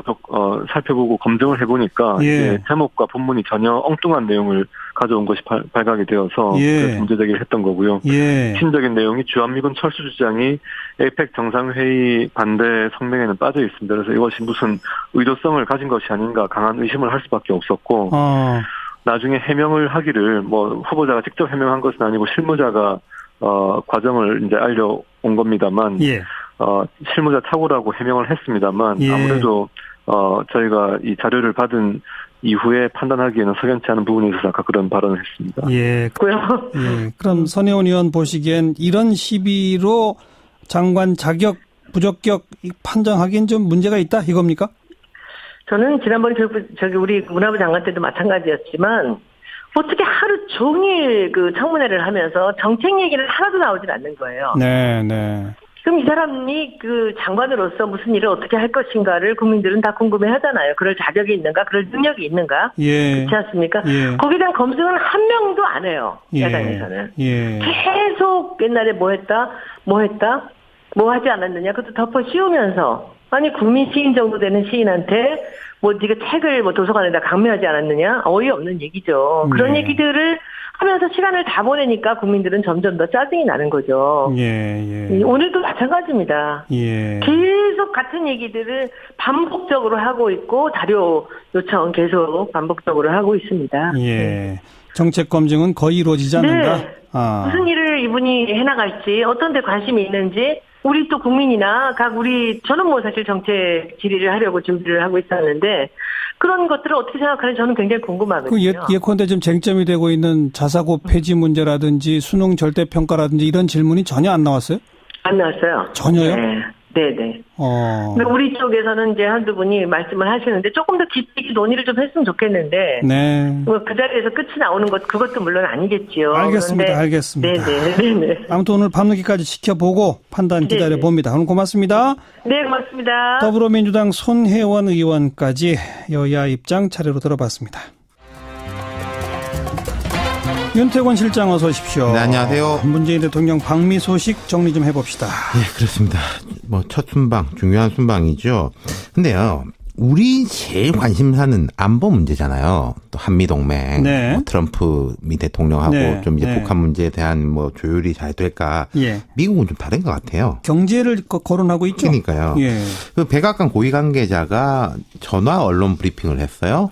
살펴보고 검증을 해보니까 이게 제목과 본문이 전혀 엉뚱한 내용을 가져온 것이 발각이 되어서 그래서 문제제기를 했던 거고요. 핵심적인 내용이 주한미군 철수 주장이 에이펙 정상회의 반대 성명에는 빠져 있습니다. 그래서 이것이 무슨 의도성을 가진 것이 아닌가 강한 의심을 할 수밖에 없었고 나중에 해명을 하기를 후보자가 직접 해명한 것은 아니고 실무자가 과정을 이제 알려온 겁니다만 실무자 착오라고 해명을 했습니다만 아무래도 저희가 이 자료를 받은 이후에 판단하기에는 석연치 않은 부분이 있어서 아까 그런 발언을 했습니다.
그럼 선혜원 의원 보시기엔 이런 시비로 장관 자격 부적격 판정하기엔 좀 문제가 있다 이겁니까?
저는 지난번에 우리 문화부 장관 때도 마찬가지였지만 어떻게 하루 종일 그 청문회를 하면서 정책 얘기를 하나도 나오질 않는 거예요.
네.
그럼 이 사람이 그 장관으로서 무슨 일을 어떻게 할 것인가를 국민들은 다 궁금해 하잖아요. 그럴 자격이 있는가, 그럴 능력이 있는가. 그렇지 않습니까? 거기에 대한 검증은 한 명도 안 해요. 야당에서는. 계속 옛날에 뭐 했다, 뭐 하지 않았느냐, 그것도 덮어 씌우면서. 아니, 국민 시인 정도 되는 시인한테 네가 책을 도서관에다 강매하지 않았느냐? 어이없는 얘기죠. 그런 얘기들을 하면서 시간을 다 보내니까 국민들은 점점 더 짜증이 나는 거죠. 오늘도 마찬가지입니다. 계속 같은 얘기들을 반복적으로 하고 있고 자료 요청 계속 반복적으로 하고 있습니다.
정책 검증은 거의 이루어지지 않는다.
무슨 일을 이분이 해나갈지 어떤 데 관심이 있는지 우리 또 국민이나 저는 사실 정책 질의를 하려고 준비를 하고 있었는데 그런 것들을 어떻게 생각하는지 저는 굉장히 궁금하거든요.
그 예컨대 좀 쟁점이 되고 있는 자사고 폐지 문제라든지 수능 절대평가라든지 이런 질문이 전혀 안 나왔어요?
안 나왔어요.
전혀요?
네네. 근데 우리 쪽에서는 이제 한두 분이 말씀을 하시는데 조금 더 깊이 논의를 좀 했으면 좋겠는데.
네.
뭐 그 자리에서 끝이 나오는 그것도 물론 아니겠지요.
알겠습니다. 알겠습니다.
네네.
아무튼 오늘 밤늦게까지 지켜보고 판단 기다려 봅니다. 오늘 고맙습니다.
네, 고맙습니다.
더불어민주당 손혜원 의원까지 여야 입장 차례로 들어봤습니다. 윤태권 실장 어서 오십시오.
네, 안녕하세요.
문재인 대통령 방미 소식 정리 좀 해봅시다.
네, 그렇습니다. 첫 순방, 중요한 순방이죠. 근데요, 우리 제일 관심사는 안보 문제잖아요. 또 한미동맹,
네.
트럼프 미 대통령하고
네.
좀 이제
네.
북한 문제에 대한 조율이 잘 될까.
예.
미국은 좀 다른 것 같아요.
경제를 거론하고 있죠.
그러니까요.
예.
그 백악관 고위 관계자가 전화 언론 브리핑을 했어요.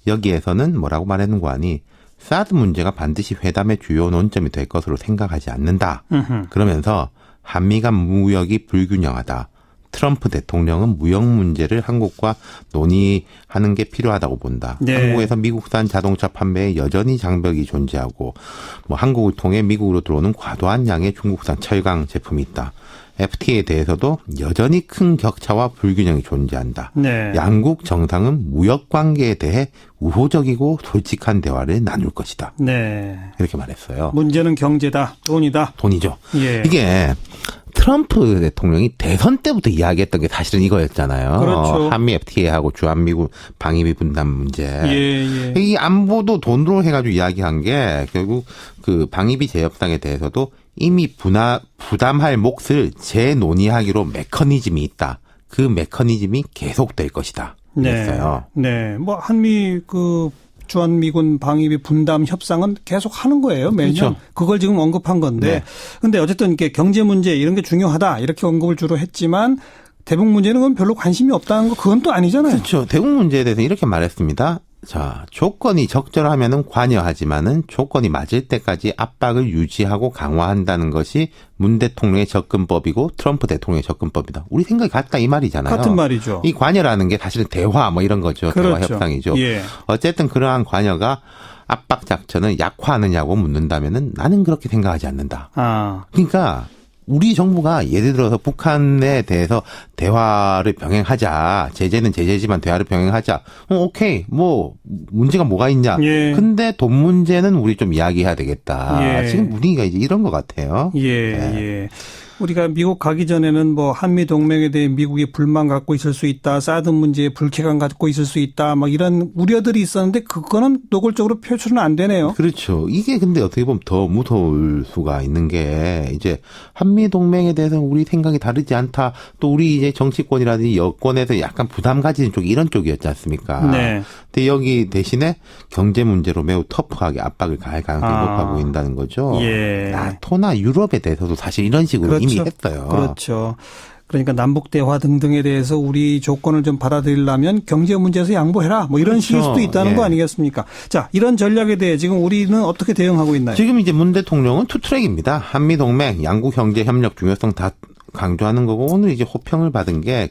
여기에서는 뭐라고 말하는 거 아니? 사드 문제가 반드시 회담의 주요 논점이 될 것으로 생각하지 않는다. 그러면서 한미 간 무역이 불균형하다. 트럼프 대통령은 무역 문제를 한국과 논의하는 게 필요하다고 본다.
네.
한국에서 미국산 자동차 판매에 여전히 장벽이 존재하고 한국을 통해 미국으로 들어오는 과도한 양의 중국산 철강 제품이 있다. FTA에 대해서도 여전히 큰 격차와 불균형이 존재한다.
네.
양국 정상은 무역 관계에 대해 우호적이고 솔직한 대화를 나눌 것이다.
네.
이렇게 말했어요.
문제는 경제다. 돈이다.
돈이죠.
예.
이게 트럼프 대통령이 대선 때부터 이야기했던 게 사실은 이거였잖아요.
그렇죠.
한미 FTA하고 주한미군 방위비 분담 문제.
예.
이 안보도 돈으로 해가지고 이야기한 게 결국 그 방위비 재협상에 대해서도 이미 부담할 몫을 재논의하기로 메커니즘이 있다. 그 메커니즘이 계속될 것이다. 그랬어요.
네. 한미 주한미군 방위비 분담 협상은 계속 하는 거예요. 매년.
그렇죠.
그걸 지금 언급한 건데.
네.
근데 어쨌든 이렇게 경제 문제 이런 게 중요하다. 이렇게 언급을 주로 했지만 대북 문제는 그건 별로 관심이 없다는 거 그건 또 아니잖아요.
그렇죠. 대북 문제에 대해서 이렇게 말했습니다. 자, 조건이 적절하면은 관여하지만은 조건이 맞을 때까지 압박을 유지하고 강화한다는 것이 문 대통령의 접근법이고 트럼프 대통령의 접근법이다. 우리 생각이 같다 이 말이잖아요.
같은 말이죠.
이 관여라는 게 사실은 대화 이런 거죠.
그렇죠.
대화 협상이죠.
예.
어쨌든 그러한 관여가 압박 작전을 약화하느냐고 묻는다면은 나는 그렇게 생각하지 않는다. 그러니까 우리 정부가 예를 들어서 북한에 대해서 대화를 병행하자. 제재는 제재지만 대화를 병행하자. 오케이. 문제가 뭐가 있냐.
예.
근데 돈 문제는 우리 좀 이야기해야 되겠다.
예.
지금 분위기가 이제 이런 것 같아요.
예. 우리가 미국 가기 전에는 한미 동맹에 대해 미국이 불만 갖고 있을 수 있다. 사드 문제에 불쾌감 갖고 있을 수 있다. 이런 우려들이 있었는데 그거는 노골적으로 표출은 안 되네요.
그렇죠. 이게 근데 어떻게 보면 더 무서울 수가 있는 게 이제 한미 동맹에 대해서 우리 생각이 다르지 않다. 또 우리 이제 정치권이라든지 여권에서 약간 부담 가지는 쪽이 이런 쪽이었지 않습니까?
네.
근데 여기 대신에 경제 문제로 매우 터프하게 압박을 가할 가능성이 높아 보인다는 거죠.
예.
나토나 유럽에 대해서도 사실 이런 식으로
그렇죠.
이미 했어요.
그렇죠. 그러니까 남북 대화 등등에 대해서 우리 조건을 좀 받아들이려면 경제 문제에서 양보해라. 이런
그렇죠.
식일 수도 있다는 거 아니겠습니까? 자, 이런 전략에 대해 지금 우리는 어떻게 대응하고 있나요?
지금 이제 문 대통령은 투트랙입니다. 한미 동맹, 양국 경제 협력 중요성 다 강조하는 거고 오늘 이제 호평을 받은 게